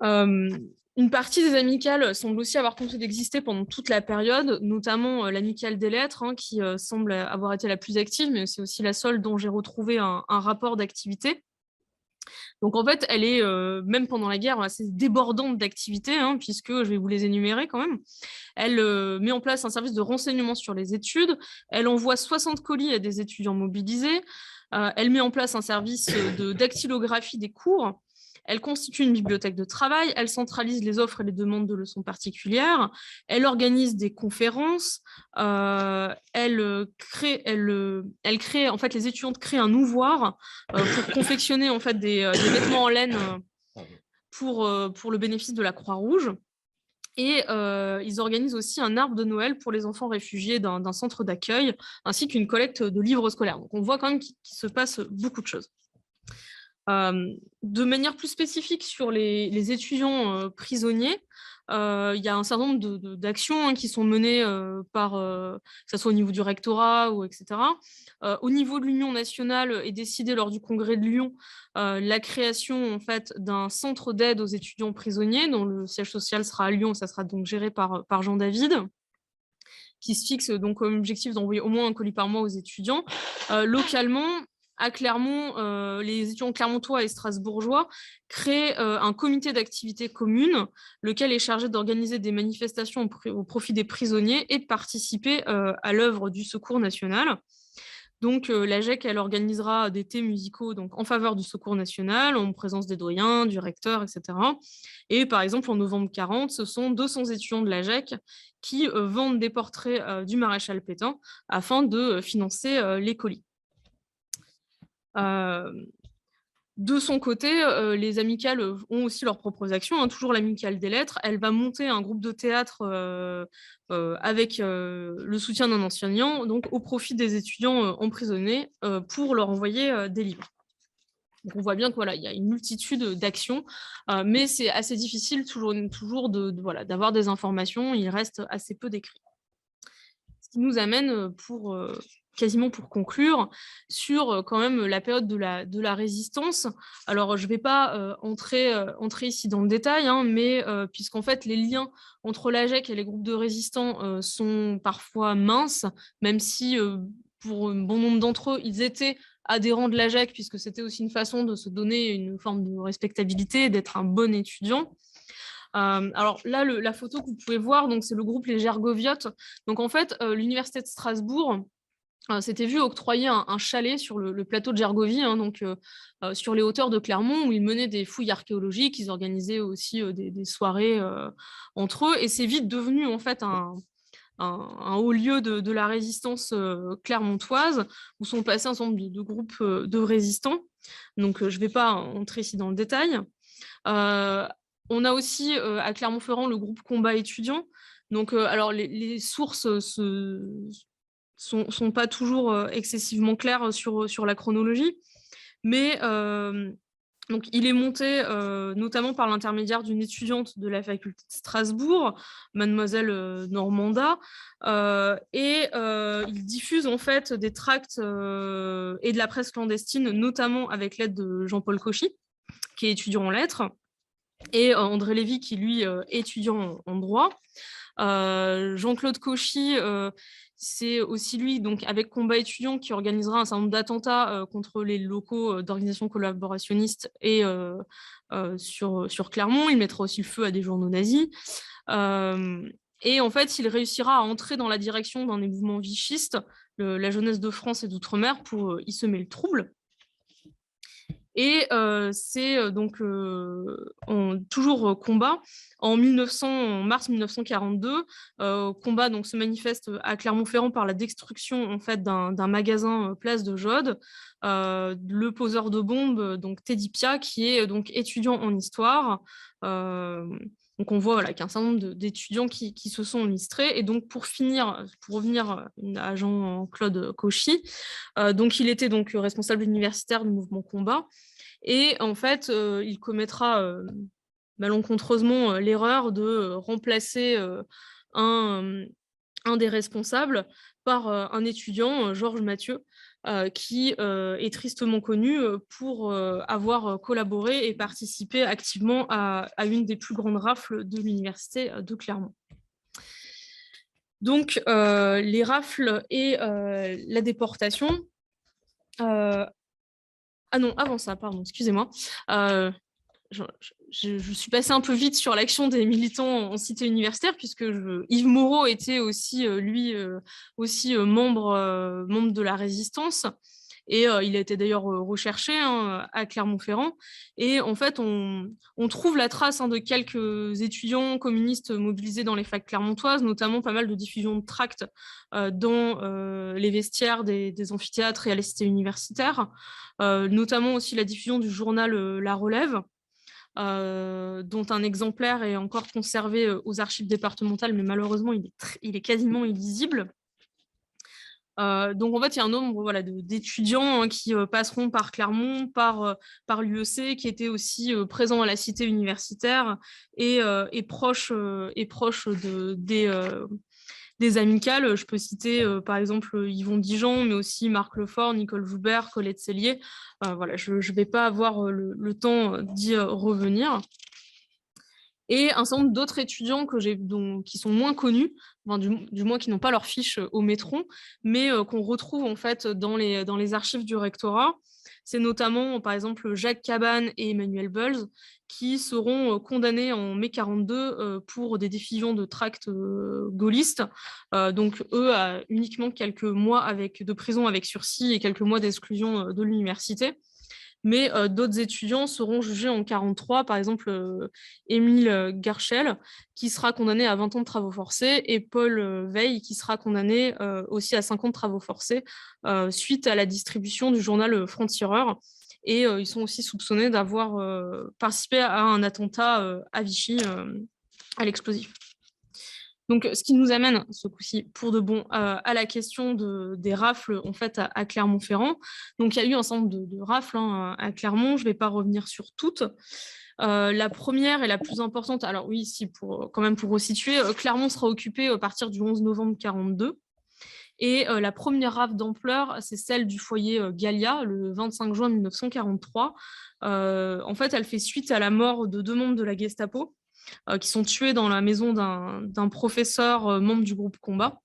Une partie des amicales semble aussi avoir continué d'exister pendant toute la période, notamment l'amicale des lettres, hein, qui semble avoir été la plus active, mais c'est aussi la seule dont j'ai retrouvé un rapport d'activité. Donc en fait, elle est, même pendant la guerre, assez débordante d'activités, hein, puisque je vais vous les énumérer quand même. Elle met en place un service de renseignement sur les études. Elle envoie 60 colis à des étudiants mobilisés. Elle met en place un service de dactylographie des cours. Elle constitue une bibliothèque de travail, elle centralise les offres et les demandes de leçons particulières, elle organise des conférences, elle crée, en fait, les étudiantes créent un ouvroir pour confectionner en fait des vêtements en laine pour le bénéfice de la Croix-Rouge. Et ils organisent aussi un arbre de Noël pour les enfants réfugiés d'un centre d'accueil, ainsi qu'une collecte de livres scolaires. Donc on voit quand même qu'il se passe beaucoup de choses. De manière plus spécifique sur les étudiants prisonniers, il y a un certain nombre d'actions qui sont menées que ce soit au niveau du rectorat, ou etc. Au niveau de l'Union nationale est décidé lors du congrès de Lyon la création en fait, d'un centre d'aide aux étudiants prisonniers, dont le siège social sera à Lyon, ça sera donc géré par Jean David, qui se fixe donc comme objectif d'envoyer au moins un colis par mois aux étudiants. Localement, à Clermont, les étudiants clermontois et strasbourgeois créent un comité d'activité commune, lequel est chargé d'organiser des manifestations au profit des prisonniers et de participer à l'œuvre du Secours national. Donc, l'AGEC, elle organisera des thés musicaux donc, en faveur du Secours national, en présence des doyens, du recteur, etc. Et par exemple, en novembre 40, ce sont 200 étudiants de l'AGEC qui vendent des portraits du maréchal Pétain afin de financer les colis. De son côté, les amicales ont aussi leurs propres actions, hein, toujours l'amicale des lettres. Elle va monter un groupe de théâtre avec le soutien d'un enseignant, donc au profit des étudiants emprisonnés pour leur envoyer des livres. Donc on voit bien qu'il voilà, y a une multitude d'actions, mais c'est assez difficile toujours d'avoir des informations, il reste assez peu d'écrits. Ce qui nous amène quasiment pour conclure, sur quand même la période de la résistance. Alors, je ne vais pas entrer ici dans le détail, hein, mais puisqu'en fait, les liens entre l'AGEC et les groupes de résistants sont parfois minces, même si pour un bon nombre d'entre eux, ils étaient adhérents de l'AGEC, puisque c'était aussi une façon de se donner une forme de respectabilité, d'être un bon étudiant. Alors là, la photo que vous pouvez voir, c'est le groupe Les Gergoviotes. Donc en fait, l'Université de Strasbourg s'était vu octroyer un chalet sur le plateau de Gergovie, hein, sur les hauteurs de Clermont, où ils menaient des fouilles archéologiques, ils organisaient aussi des soirées entre eux, et c'est vite devenu en fait un haut lieu de la résistance clermontoise, où sont passés un certain nombre de groupes de résistants. Donc, je ne vais pas entrer ici dans le détail. On a aussi à Clermont-Ferrand le groupe Combat étudiant. Donc, alors les sources sont pas toujours excessivement claires sur la chronologie, mais donc, il est monté notamment par l'intermédiaire d'une étudiante de la faculté de Strasbourg, mademoiselle Normanda, et il diffuse en fait des tracts et de la presse clandestine, notamment avec l'aide de Jean-Paul Cauchy, qui est étudiant en lettres, et André Lévy, qui lui est étudiant en droit. Jean-Claude Cauchy, c'est aussi lui, donc avec Combat étudiant, qui organisera un certain nombre d'attentats contre les locaux d'organisations collaborationnistes et sur Clermont. Il mettra aussi le feu à des journaux nazis. Et en fait, il réussira à entrer dans la direction d'un des mouvements vichistes, la jeunesse de France et d'outre-mer, pour y semer le trouble. Et c'est donc toujours Combat. En mars 1942, Combat donc, se manifeste à Clermont-Ferrand par la destruction en fait, d'un magasin place de Jaude. Le poseur de bombes, donc Teddy Pia, qui est donc étudiant en histoire. Donc on voit qu'il y a un certain nombre d'étudiants qui se sont illustrés. Et donc pour revenir à Jean-Claude Cauchy, donc il était donc responsable universitaire du mouvement Combat. Et en fait, il commettra malencontreusement l'erreur de remplacer un des responsables par un étudiant, Georges Mathieu, qui est tristement connu pour avoir collaboré et participé activement à une des plus grandes rafles de l'université de Clermont. Donc, les rafles et la déportation. Ah non, avant ça, pardon, excusez-moi. Je suis passée un peu vite sur l'action des militants en cité universitaire, puisque Yves Moreau était aussi, membre de la résistance. Et il a été d'ailleurs recherché à Clermont-Ferrand. Et en fait, on trouve la trace de quelques étudiants communistes mobilisés dans les facs clermontoises, notamment pas mal de diffusion de tracts dans les vestiaires des amphithéâtres et à la cité universitaire, notamment aussi la diffusion du journal La Relève, dont un exemplaire est encore conservé aux archives départementales, mais malheureusement, il est quasiment illisible. Donc en fait, il y a un nombre d'étudiants qui passeront par Clermont, par l'UEC, qui était aussi présent à la cité universitaire et proche des amicales. Je peux citer par exemple Yvon Dijon, mais aussi Marc Lefort, Nicole Joubert, Colette Cellier. Je ne vais pas avoir le temps d'y revenir. Et un certain nombre d'autres étudiants qui sont moins connus, du moins qui n'ont pas leur fiche au Métron, mais qu'on retrouve en fait dans les archives du rectorat. C'est notamment, par exemple, Jacques Cabane et Emmanuel Bulls, qui seront condamnés en mai 1942 pour des diffusions de tracts gaullistes. Donc, eux, uniquement quelques mois de prison avec sursis et quelques mois d'exclusion de l'université. Mais d'autres étudiants seront jugés en 1943, par exemple Émile Garchel, qui sera condamné à 20 ans de travaux forcés, et Paul Veil, qui sera condamné aussi à 5 ans de travaux forcés, suite à la distribution du journal Franc-Tireur. Et ils sont aussi soupçonnés d'avoir participé à un attentat à Vichy, à l'explosif. Donc, ce qui nous amène, ce coup-ci, pour de bon, à la question des rafles en fait, à Clermont-Ferrand. Donc, il y a eu un certain nombre de rafles à Clermont. Je ne vais pas revenir sur toutes. La première et la plus importante, alors oui, quand même pour resituer, Clermont sera occupé à partir du 11 novembre 1942. Et la première rafle d'ampleur, c'est celle du foyer Gallia, le 25 juin 1943. En fait, elle fait suite à la mort de 2 membres de la Gestapo, qui sont tués dans la maison d'un professeur membre du groupe Combat.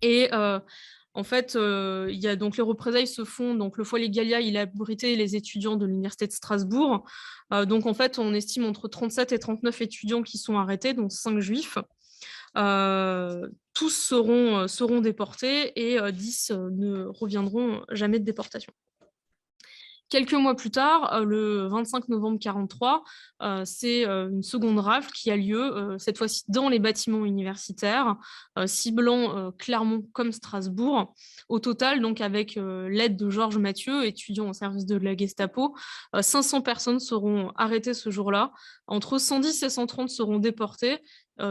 Et en fait, donc les représailles se font. Donc le foyer Gallia, il a abrité les étudiants de l'université de Strasbourg. Donc en fait, on estime entre 37 et 39 étudiants qui sont arrêtés, dont 5 juifs. Tous seront déportés et 10 ne reviendront jamais de déportation. Quelques mois plus tard, le 25 novembre 1943, c'est une seconde rafle qui a lieu, cette fois-ci dans les bâtiments universitaires, ciblant Clermont comme Strasbourg. Au total, donc avec l'aide de Georges Mathieu, étudiant au service de la Gestapo, 500 personnes seront arrêtées ce jour-là. Entre 110 et 130 seront déportées.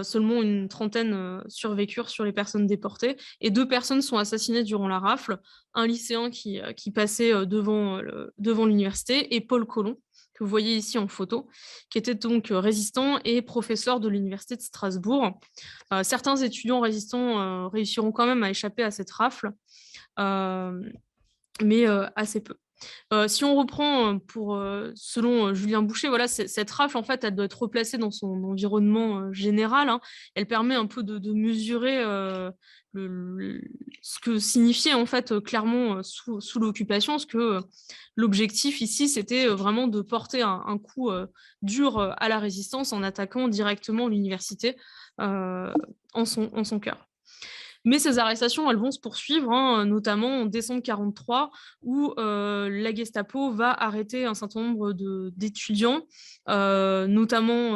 Seulement une trentaine survécurent sur les personnes déportées. Et 2 personnes sont assassinées durant la rafle. Un lycéen qui passait devant l'université et Paul Colomb, que vous voyez ici en photo, qui était donc résistant et professeur de l'université de Strasbourg. Certains étudiants résistants réussiront quand même à échapper à cette rafle, mais assez peu. Si on reprend selon Julien Boucher, voilà, cette rafle, en fait, elle doit être replacée dans son environnement général, hein. Elle permet un peu de mesurer ce que signifiait en fait Clermont sous l'occupation, parce que l'objectif ici, c'était vraiment de porter un coup dur à la résistance en attaquant directement l'université en son cœur. Mais ces arrestations, elles vont se poursuivre, hein, notamment en décembre 1943, où la Gestapo va arrêter un certain nombre d'étudiants, notamment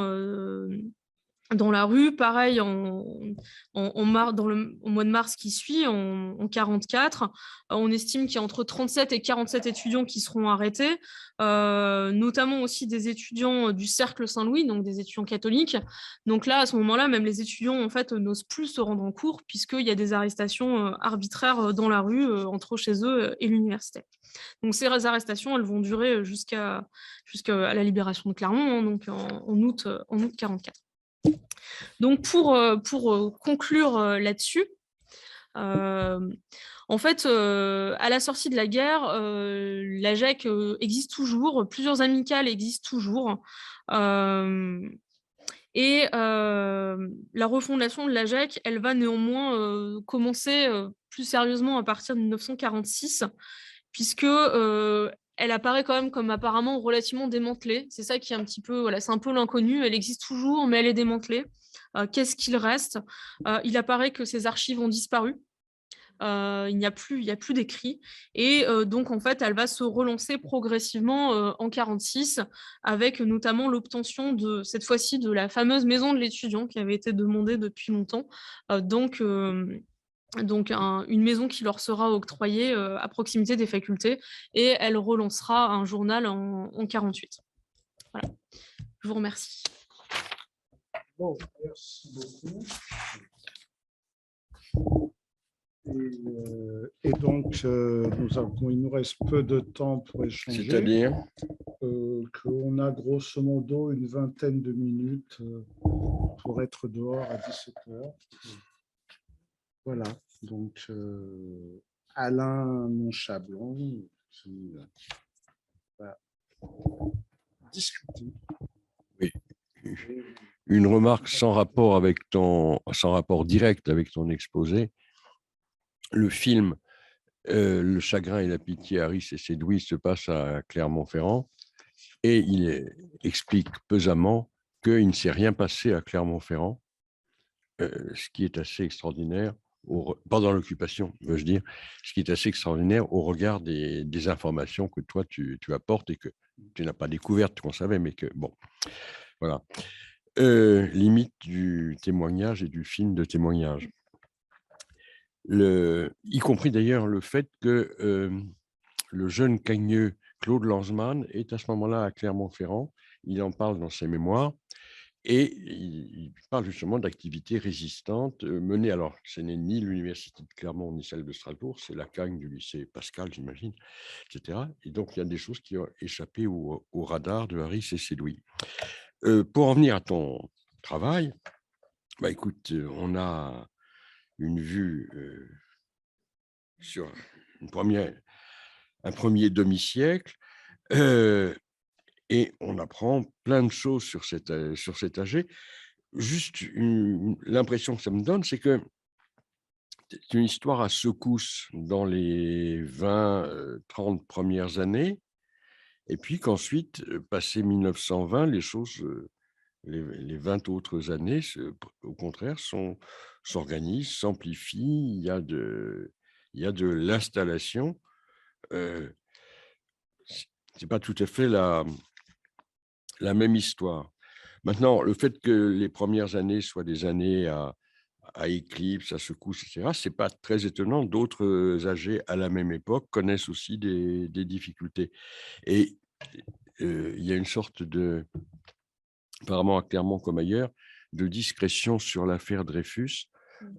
dans la rue, pareil, au mois de mars qui suit, en 1944, on estime qu'il y a entre 37 et 47 étudiants qui seront arrêtés, notamment aussi des étudiants du Cercle Saint-Louis, donc des étudiants catholiques. Donc là, à ce moment-là, même les étudiants en fait n'osent plus se rendre en cours, puisqu'il y a des arrestations arbitraires dans la rue entre chez eux et l'université. Donc ces arrestations, elles vont durer jusqu'à la libération de Clermont, hein, donc en août 1944. Donc pour conclure là-dessus, en fait, à la sortie de la guerre, la GEC existe toujours, plusieurs amicales existent toujours. Et la refondation de la GEC, elle va néanmoins commencer plus sérieusement à partir de 1946, puisque elle apparaît quand même comme apparemment relativement démantelée. C'est ça qui est un petit peu, voilà, c'est un peu l'inconnu. Elle existe toujours, mais elle est démantelée. Qu'est-ce qu'il reste? Il apparaît que ces archives ont disparu. Il n'y a plus d'écrits. Et donc, en fait, elle va se relancer progressivement en 1946, avec notamment l'obtention de, cette fois-ci, de la fameuse maison de l'étudiant qui avait été demandée depuis longtemps. Donc, une maison qui leur sera octroyée à proximité des facultés, et elle relancera un journal en 1948. Voilà. Je vous remercie. Bon, merci beaucoup. Et donc, il nous reste peu de temps pour échanger. C'est-à-dire qu'on a grosso modo une vingtaine de minutes pour être dehors à 17h. Voilà, donc Alain Monchablon qui va discuter. Oui. Une remarque sans rapport direct avec ton exposé. Le film Le chagrin et la pitié, Harris et Sédoui se passe à Clermont-Ferrand, et il explique pesamment qu'il ne s'est rien passé à Clermont-Ferrand, ce qui est assez extraordinaire, pendant l'occupation, veux-je dire, ce qui est assez extraordinaire au regard des informations que toi tu apportes et que tu n'as pas découvertes qu'on savait, mais que, bon, voilà. Limite du témoignage et du film de témoignage. Y compris d'ailleurs le fait que le jeune cagneux Claude Lanzmann est à ce moment-là à Clermont-Ferrand. Il en parle dans ses mémoires, et il parle justement d'activités résistantes menées. Alors, ce n'est ni l'université de Clermont ni celle de Strasbourg, c'est la cagne du lycée Pascal, j'imagine, etc. Et donc, il y a des choses qui ont échappé au radar de Harris et Sédoui. Pour en venir à ton travail, bah, écoute, on a une vue sur un premier demi-siècle, et on apprend plein de choses sur cet AG. Juste l'impression que ça me donne, c'est que c'est une histoire à secousses dans les 20-30 premières années, et puis qu'ensuite, passé 1920, les choses, les 20 autres années, au contraire, s'organisent, s'amplifient. Il y a de l'installation. c'est pas tout à fait la même histoire. Maintenant, le fait que les premières années soient des années à éclipse, à secousse, etc., ce n'est pas très étonnant. D'autres âgés à la même époque connaissent aussi des difficultés. Et il y a une sorte de, apparemment à Clermont comme ailleurs, de discrétion sur l'affaire Dreyfus.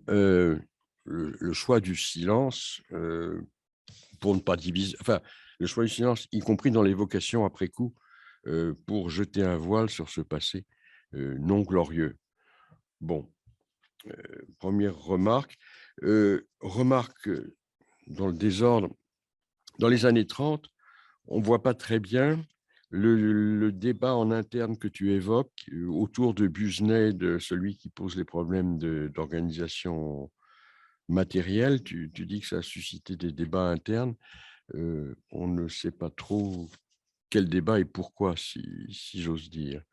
Le choix du silence pour ne pas diviser, enfin, le choix du silence, y compris dans l'évocation après coup, pour jeter un voile sur ce passé non glorieux. Bon, première remarque. Remarque dans le désordre, dans les années 30, on ne voit pas très bien le débat en interne que tu évoques autour de Busnay, de celui qui pose les problèmes d'organisation matérielle. Tu dis que ça a suscité des débats internes. On ne sait pas trop quel débat et pourquoi, si j'ose dire.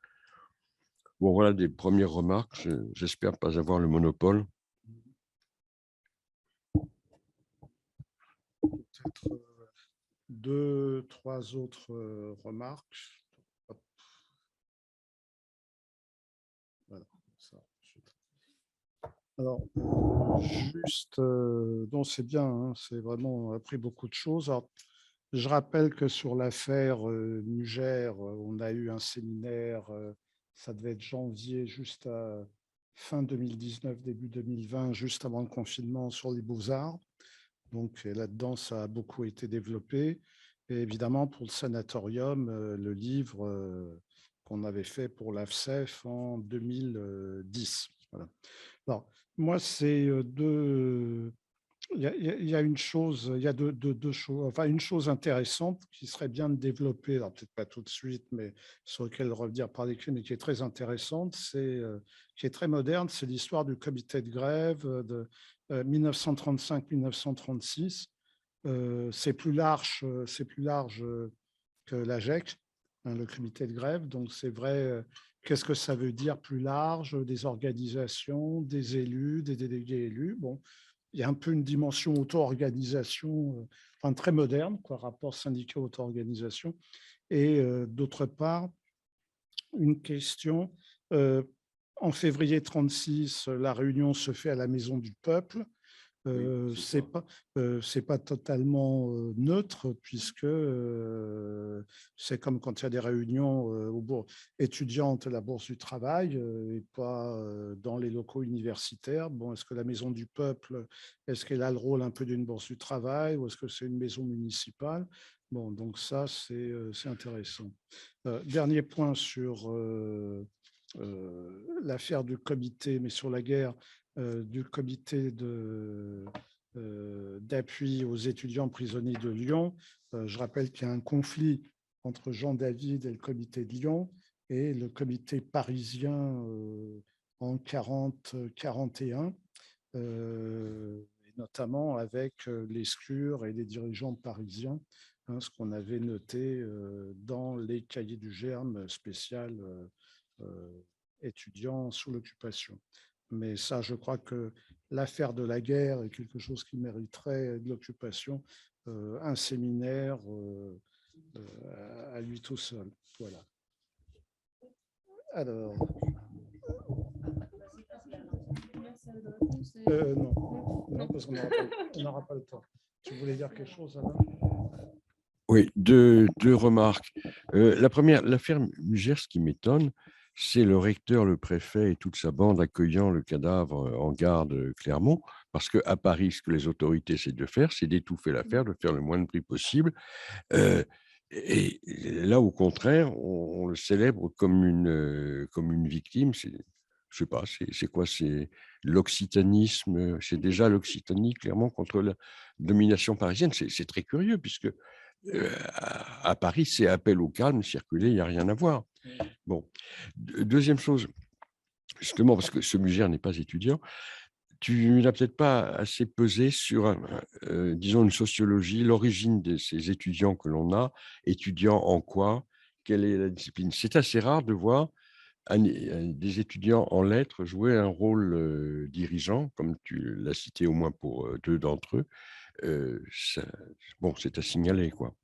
Bon, voilà des premières remarques. J'espère pas avoir le monopole. Peut-être deux, trois autres remarques. Hop. Voilà, ça. Alors, juste, non, c'est bien, hein, c'est vraiment appris beaucoup de choses. Alors, je rappelle que sur l'affaire Mugère, on a eu un séminaire, ça devait être janvier, juste à fin 2019, début 2020, juste avant le confinement sur les Beaux-Arts. Donc là-dedans, ça a beaucoup été développé. Et évidemment, pour le sanatorium, le livre qu'on avait fait pour l'AFCEF en 2010. Voilà. Alors, moi, c'est deux. Il y a une chose, il y a deux choses, enfin une chose intéressante qui serait bien de développer, alors peut-être pas tout de suite, mais sur lequel revenir par l'écrit, mais qui est très intéressante, qui est très moderne, c'est l'histoire du comité de grève de 1935-1936. C'est plus large que l'AGEC, hein, le comité de grève. Donc c'est vrai, qu'est-ce que ça veut dire plus large? Des organisations, des élus, des délégués élus. Bon, il y a un peu une dimension auto-organisation, enfin très moderne, quoi, rapport syndicat auto-organisation. Et d'autre part, une question. En février 1936, la réunion se fait à la Maison du Peuple. C'est pas totalement neutre puisque c'est comme quand il y a des réunions étudiantes à la Bourse du Travail et pas dans les locaux universitaires. Bon, est-ce que la Maison du Peuple, est-ce qu'elle a le rôle un peu d'une Bourse du Travail ou est-ce que c'est une maison municipale? Bon, donc ça, c'est intéressant. Dernier point sur l'affaire du comité, mais sur la guerre, du comité d'appui aux étudiants prisonniers de Lyon. Je rappelle qu'il y a un conflit entre Jean David et le comité de Lyon et le comité parisien en 40-41, notamment avec les SCUR et les dirigeants parisiens, hein, ce qu'on avait noté dans les cahiers du germe spécial étudiants sous l'occupation. Mais ça, je crois que l'affaire de la guerre est quelque chose qui mériterait de l'occupation, un séminaire à lui tout seul. Voilà. Alors. Non, parce qu'on n'aura pas le temps. Tu voulais dire quelque chose, Alain? Oui, deux remarques. La première, l'affaire Mugère, ce qui m'étonne, c'est le recteur, le préfet et toute sa bande accueillant le cadavre en gare de Clermont, parce qu'à Paris, ce que les autorités essaient de faire, c'est d'étouffer l'affaire, de faire le moins de bruit possible. Et là, au contraire, on le célèbre comme une victime. Je sais pas, c'est quoi? C'est l'occitanisme, c'est déjà l'Occitanie, clairement, contre la domination parisienne. C'est très curieux, puisque à Paris, c'est appel au calme, circuler, il n'y a rien à voir. Bon. Deuxième chose, justement, parce que ce Mugère n'est pas étudiant, tu n'as peut-être pas assez pesé sur, disons, une sociologie, l'origine de ces étudiants que l'on a, étudiants en quoi, quelle est la discipline. C'est assez rare de voir des étudiants en lettres jouer un rôle dirigeant, comme tu l'as cité au moins pour deux d'entre eux. Bon, c'est à signaler, quoi.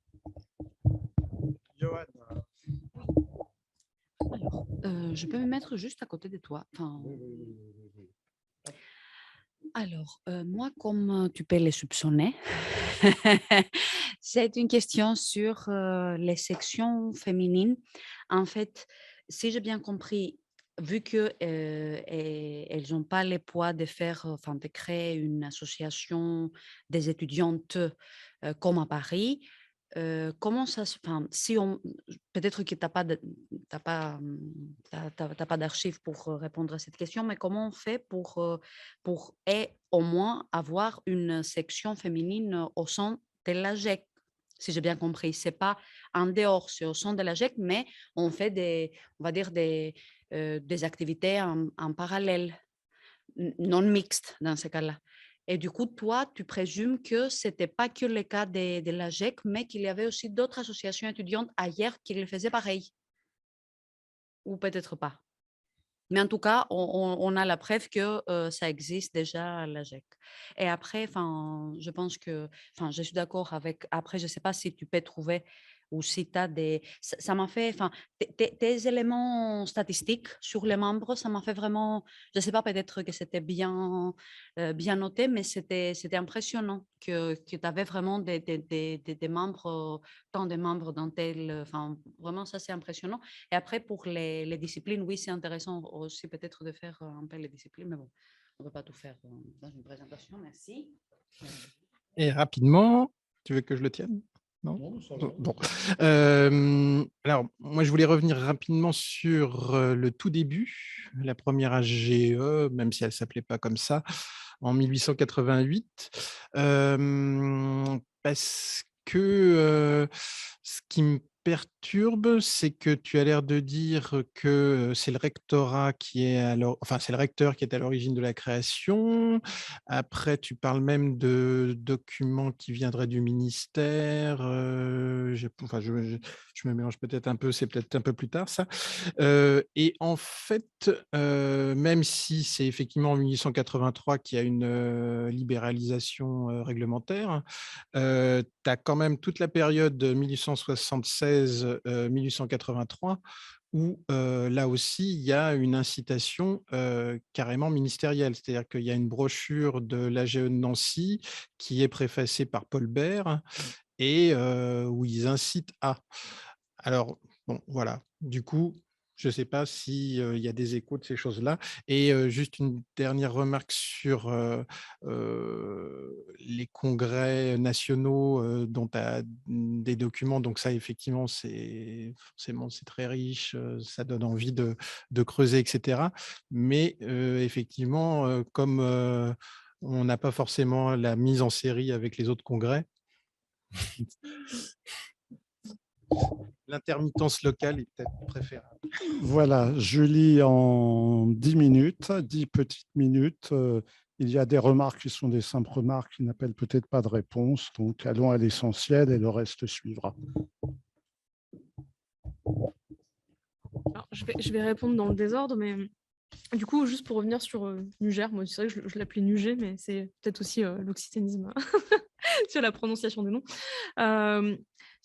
Je peux me mettre juste à côté de toi. Enfin, alors, moi, comme tu peux le soupçonner, c'est une question sur les sections féminines. En fait, si j'ai bien compris, vu que elles n'ont pas le poids de faire, enfin, de créer une association des étudiantes comme à Paris, comment ça se, enfin, si on, peut-être que tu n'as pas, t'as pas, t'as pas d'archives pour répondre à cette question, mais comment on fait pour au moins avoir une section féminine au sein de la GEC, si j'ai bien compris. C'est pas en dehors, c'est au sein de la GEC, mais on fait on va dire des activités en parallèle, non mixtes dans ce cas-là. Et du coup, toi, tu présumes que ce n'était pas que le cas de la GEC, mais qu'il y avait aussi d'autres associations étudiantes ailleurs qui le faisaient pareil. Ou peut-être pas. Mais en tout cas, on a la preuve que ça existe déjà à la GEC. Et après, je pense que, je suis d'accord avec, après, je ne sais pas si tu peux trouver ou si tu as des, ça m'a fait, tes éléments statistiques sur les membres, ça m'a fait vraiment, je ne sais pas, peut-être que c'était bien noté, mais c'était impressionnant que tu avais vraiment des membres, tant de membres dans tel, vraiment, ça c'est impressionnant. Et après, pour les disciplines, oui, c'est intéressant aussi peut-être de faire un peu les disciplines, mais bon, on ne peut pas tout faire dans une présentation. Merci. Et rapidement, tu veux que je le tienne? Non, ça va. bon. Alors, moi, je voulais revenir rapidement sur le tout début, la première AGE, même si elle ne s'appelait pas comme ça, en 1888, parce que ce qui me perturbe, c'est que tu as l'air de dire que c'est le rectorat qui est c'est le recteur qui est à l'origine de la création. Après, tu parles même de documents qui viendraient du ministère. Je me mélange peut-être un peu, c'est peut-être un peu plus tard ça. Et en fait, même si c'est effectivement en 1883 qu'il y a une libéralisation réglementaire, tu as quand même toute la période 1876-1883 où là aussi, il y a une incitation carrément ministérielle. C'est-à-dire qu'il y a une brochure de l'AGE de Nancy qui est préfacée par Paul Bert et où ils incitent à. Alors, bon, voilà. Du coup, je ne sais pas s'il y a des échos de ces choses-là. Et juste une dernière remarque sur les congrès nationaux dont tu as des documents. Donc ça, effectivement, forcément, c'est très riche, ça donne envie de creuser, etc. Mais effectivement, comme on n'a pas forcément la mise en série avec les autres congrès, l'intermittence locale est peut-être préférable. Voilà, Julie, en 10 minutes, 10 petites minutes. Il y a des remarques qui sont des simples remarques qui n'appellent peut-être pas de réponse. Donc, allons à l'essentiel et le reste suivra. Alors, je vais répondre dans le désordre, mais du coup, juste pour revenir sur Nuger, moi, c'est vrai que je l'appelais Nuger, mais c'est peut-être aussi l'occitanisme sur la prononciation des noms.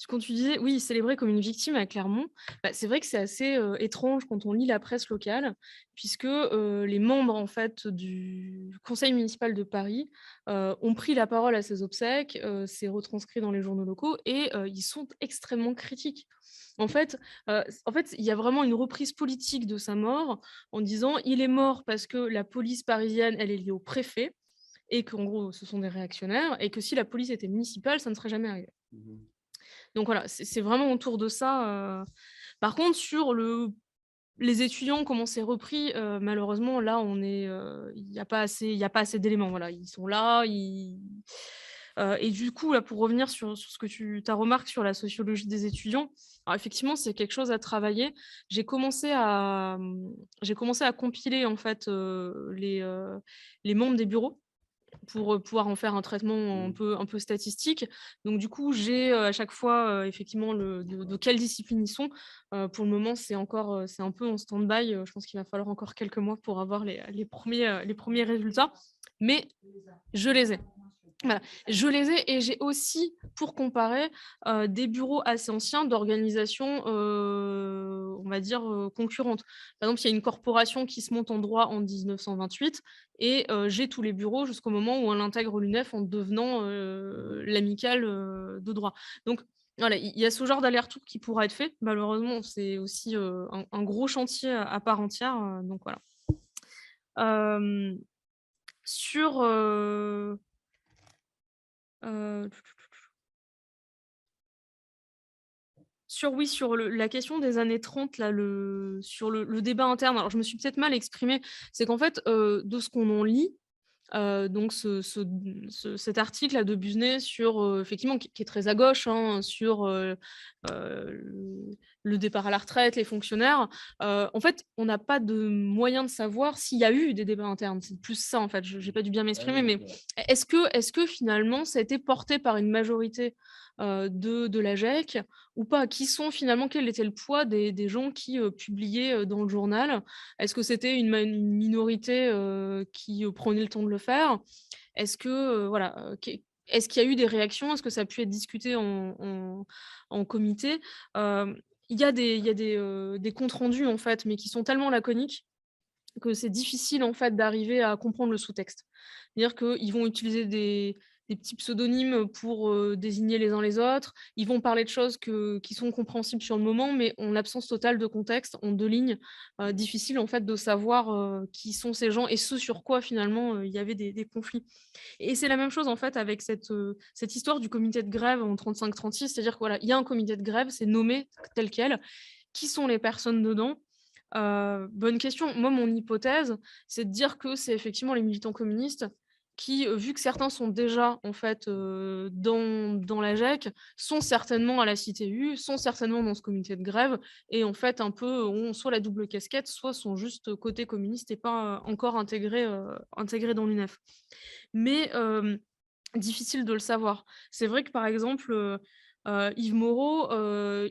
Quand tu disais, oui, célébré comme une victime à Clermont, c'est vrai que c'est assez étrange quand on lit la presse locale, puisque les membres en fait, du conseil municipal de Paris ont pris la parole à ces obsèques, c'est retranscrit dans les journaux locaux, et ils sont extrêmement critiques. En fait, il y a vraiment une reprise politique de sa mort en disant il est mort parce que la police parisienne, elle est liée au préfet, et qu'en gros, ce sont des réactionnaires, et que si la police était municipale, ça ne serait jamais arrivé. Donc voilà, c'est vraiment autour de ça. Par contre, sur les étudiants, comment c'est repris, malheureusement, là, il n'y a pas assez d'éléments. Voilà, ils sont là, et du coup, là, pour revenir sur ce que ta remarque sur la sociologie des étudiants, alors effectivement, c'est quelque chose à travailler. J'ai commencé à compiler en fait les membres des bureaux pour pouvoir en faire un traitement un peu statistique. Donc du coup, j'ai à chaque fois effectivement de quelle discipline ils sont. Pour le moment, c'est un peu en stand-by. Je pense qu'il va falloir encore quelques mois pour avoir les premiers résultats. Mais je les ai. Voilà. Je les ai et j'ai aussi, pour comparer, des bureaux assez anciens d'organisations, on va dire, concurrentes. Par exemple, il y a une corporation qui se monte en droit en 1928 et j'ai tous les bureaux jusqu'au moment où elle intègre l'UNEF en devenant l'amicale de droit. Donc voilà, il y a ce genre d'aller-retour qui pourra être fait. Malheureusement, c'est aussi un gros chantier à part entière. Donc voilà. Sur Heu, sur la question des années 30 là, sur le débat interne, alors je me suis peut-être mal exprimée. C'est qu'en fait, de ce qu'on en lit, donc cet article là de Busnay sur, effectivement qui est très à gauche, hein, sur, le départ à la retraite, les fonctionnaires, en fait, on n'a pas de moyen de savoir s'il y a eu des débats internes. C'est plus ça en fait, je j'ai pas dû bien m'exprimer, mais est-ce que finalement ça a été porté par une majorité, de la GEC ou pas? Quel était le poids des gens qui, publiaient, dans le journal? Est-ce que c'était une minorité, qui, prenait le temps de le faire? Est-ce que, voilà, est-ce qu'il y a eu des réactions? Est-ce que ça a pu être discuté en comité? Hem, il y a des comptes rendus, en fait, mais qui sont tellement laconiques que c'est difficile, en fait, d'arriver à comprendre le sous-texte. C'est-à-dire qu'ils vont utiliser des petits pseudonymes pour, désigner les uns les autres. Ils vont parler de choses qui sont compréhensibles sur le moment, mais en absence totale de contexte, en 2 lignes. Difficile, en fait, de savoir, qui sont ces gens et ce sur quoi, finalement, il y avait des conflits. Et c'est la même chose, en fait, avec cette histoire du comité de grève en 35-36. C'est-à-dire que, voilà, il y a un comité de grève, c'est nommé tel quel. Qui sont les personnes dedans? Bonne question. Moi, mon hypothèse, c'est de dire que c'est effectivement les militants communistes qui, vu que certains sont déjà en fait, dans la GEC, sont certainement à la CTU, sont certainement dans ce comité de grève et en fait un peu ont soit la double casquette, soit sont juste côté communiste et pas, encore intégrés dans l'UNEF. Mais difficile de le savoir. C'est vrai que par exemple, Yves Moreau,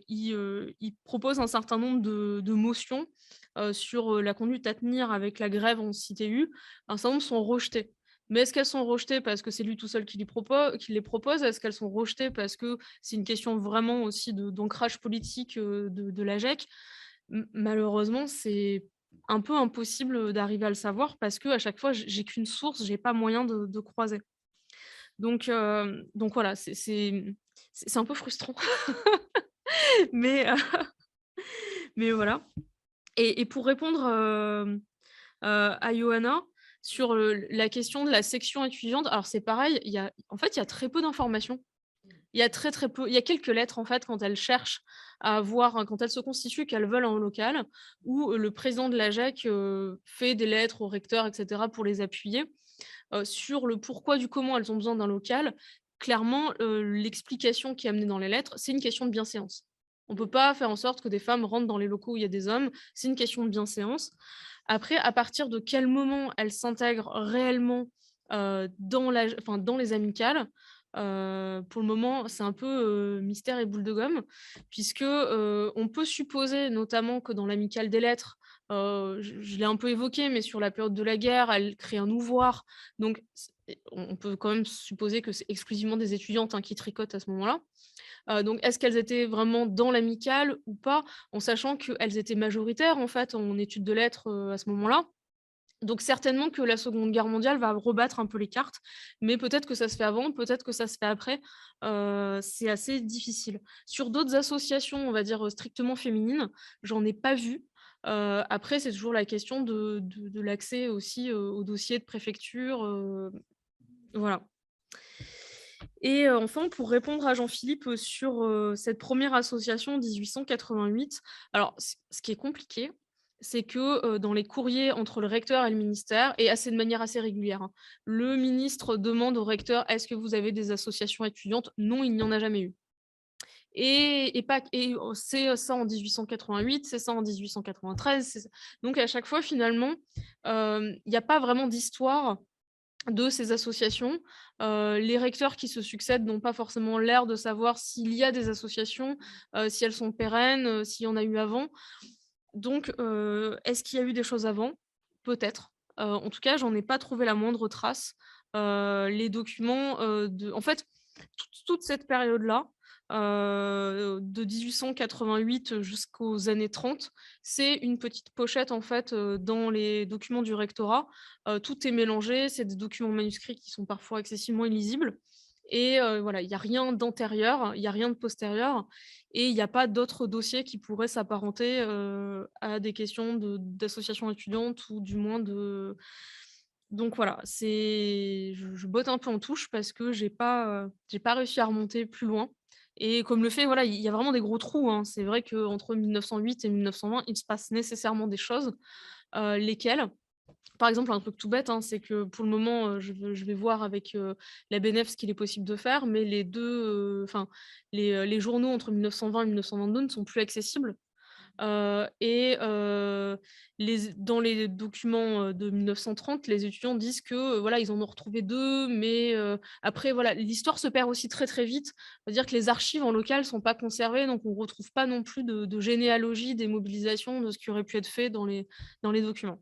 il propose un certain nombre de motions, sur, la conduite à tenir avec la grève en CTU. Un certain nombre sont rejetées. Mais est-ce qu'elles sont rejetées parce que c'est lui tout seul qui les propose? Est-ce qu'elles sont rejetées parce que c'est une question vraiment aussi d'ancrage politique, de la GEC? Malheureusement, c'est un peu impossible, d'arriver à le savoir parce qu'à chaque fois, j'ai qu'une source, j'ai pas moyen de croiser. Donc voilà, c'est un peu frustrant. Mais mais voilà et pour répondre, à Johanna sur, la question de la section étudiante, alors c'est pareil, il y a très peu d'informations. Il y a très, très peu il y a quelques lettres, en fait, quand elles cherchent à avoir quand elles se constituent, qu'elles veulent un local, où, le président de la GEC, fait des lettres au recteur et cetera pour les appuyer. Sur le pourquoi du comment elles ont besoin d'un local, clairement, l'explication qui est amenée dans les lettres, c'est une question de bienséance. On ne peut pas faire en sorte que des femmes rentrent dans les locaux où il y a des hommes, c'est une question de bienséance. Après, à partir de quel moment elles s'intègrent réellement, dans les amicales, pour le moment, c'est un peu, mystère et boule de gomme puisque, on peut supposer notamment que dans l'amicale des lettres, je l'ai un peu évoqué, mais sur la période de la guerre, elle crée un ouvroir. Donc on peut quand même supposer que c'est exclusivement des étudiantes, hein, qui tricotent à ce moment-là. Donc est-ce qu'elles étaient vraiment dans l'amicale ou pas? En sachant qu'elles étaient majoritaires, en fait, en études de lettres, à ce moment-là. Donc certainement que la Seconde Guerre mondiale va rebattre un peu les cartes, mais peut-être que ça se fait avant, peut-être que ça se fait après, c'est assez difficile. Sur d'autres associations, on va dire, strictement féminines, j'en ai pas vu. Après c'est toujours la question de l'accès aussi, aux dossiers de préfecture, voilà. Et enfin pour répondre à Jean-Philippe, sur, cette première association 1888, alors ce qui est compliqué, c'est que, dans les courriers entre le recteur et le ministère et de manière assez régulière, hein, le ministre demande au recteur: «Est-ce que vous avez des associations étudiantes?» Non, il n'y en a jamais eu. Et pas et c'est ça en 1888, c'est ça en 1893, c'est ça donc à chaque fois finalement, il y a pas vraiment d'histoire de ces associations. Les recteurs qui se succèdent n'ont pas forcément l'air de savoir s'il y a des associations, si elles sont pérennes, s'il y en a eu avant. Donc, est-ce qu'il y a eu des choses avant? Peut-être. En tout cas, j'en ai pas trouvé la moindre trace. les documents en fait, toute cette période-là, de 1888 jusqu'aux années 30, c'est une petite pochette en fait dans les documents du rectorat. Tout est mélangé, c'est des documents manuscrits qui sont parfois excessivement illisibles. Et voilà, il n'y a rien d'antérieur, il n'y a rien de postérieur, et il n'y a pas d'autres dossiers qui pourraient s'apparenter à des questions d'associations étudiantes ou du moins de. Donc voilà, je botte un peu en touche parce que j'ai pas réussi à remonter plus loin. Et comme le fait, voilà, il y a vraiment des gros trous, hein. C'est vrai qu'entre 1908 et 1920, il se passe nécessairement des choses, lesquelles? Par exemple, un truc tout bête, hein, c'est que pour le moment, je vais voir avec la BNF ce qu'il est possible de faire, mais les journaux entre 1920 et 1922 ne sont plus accessibles. Et dans les documents de 1930, les étudiants disent que voilà, ils en ont retrouvé 2, mais après, voilà, l'histoire se perd aussi très, très vite. C'est-à-dire que les archives en local ne sont pas conservées, donc on ne retrouve pas non plus de généalogie des mobilisations, de ce qui aurait pu être fait dans les documents.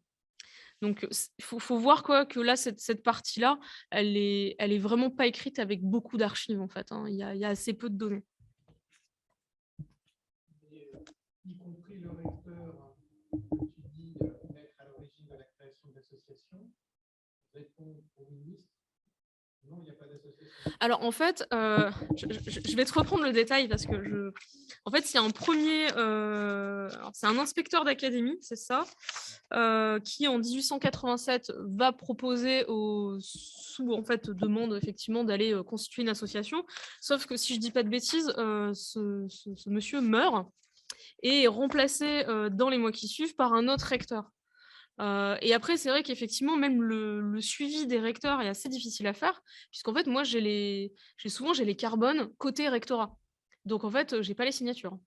Donc, il faut voir quoi, que là, cette partie-là, elle est vraiment pas écrite avec beaucoup d'archives, en fait, hein. Il y a assez peu de données. Y compris le recteur que tu dis être à l'origine de la création de l'association, répond au ministre, non, il n'y a pas d'association. Alors, en fait, je vais te reprendre le détail parce que en fait, il y a un premier, c'est un inspecteur d'académie, c'est ça, qui en 1887 va proposer en fait, demande effectivement d'aller constituer une association. Sauf que si je dis pas de bêtises, ce monsieur meurt et est remplacé dans les mois qui suivent par un autre recteur. Et après, c'est vrai qu'effectivement, même le suivi des recteurs est assez difficile à faire, puisqu'en fait, moi, souvent les carbones côté rectorat. Donc, en fait, j'ai pas les signatures.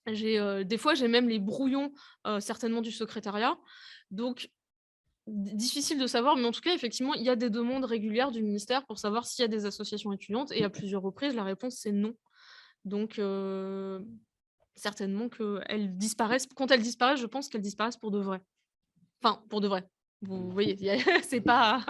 Des fois, j'ai même les brouillons, certainement du secrétariat. Donc, difficile de savoir, mais en tout cas, effectivement, il y a des demandes régulières du ministère pour savoir s'il y a des associations étudiantes, et à plusieurs reprises, la réponse, c'est non. Donc, certainement qu'elles disparaissent. Quand elles disparaissent, je pense qu'elles disparaissent pour de vrai. Enfin, pour de vrai. Vous voyez, c'est pas.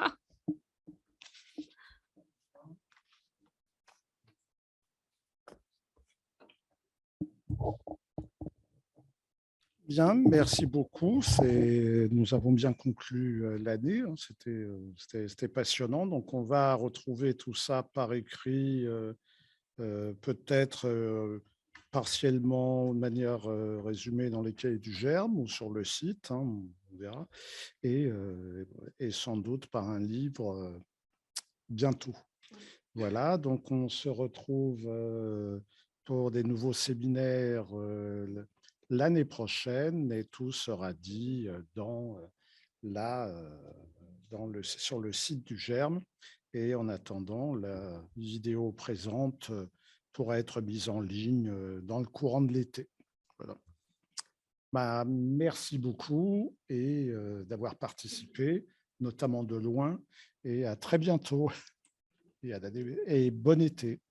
Bien, merci beaucoup. Nous avons bien conclu l'année, hein. C'était passionnant. Donc, on va retrouver tout ça par écrit, peut-être partiellement de manière résumée dans les cahiers du Germe ou sur le site, hein, on verra, et sans doute par un livre bientôt. Voilà, donc on se retrouve pour des nouveaux séminaires l'année prochaine, et tout sera dit sur le site du Germe. Et en attendant, la vidéo présente pourra être mise en ligne dans le courant de l'été. Voilà. Merci beaucoup d'avoir participé, notamment de loin, et à très bientôt. Et bon été.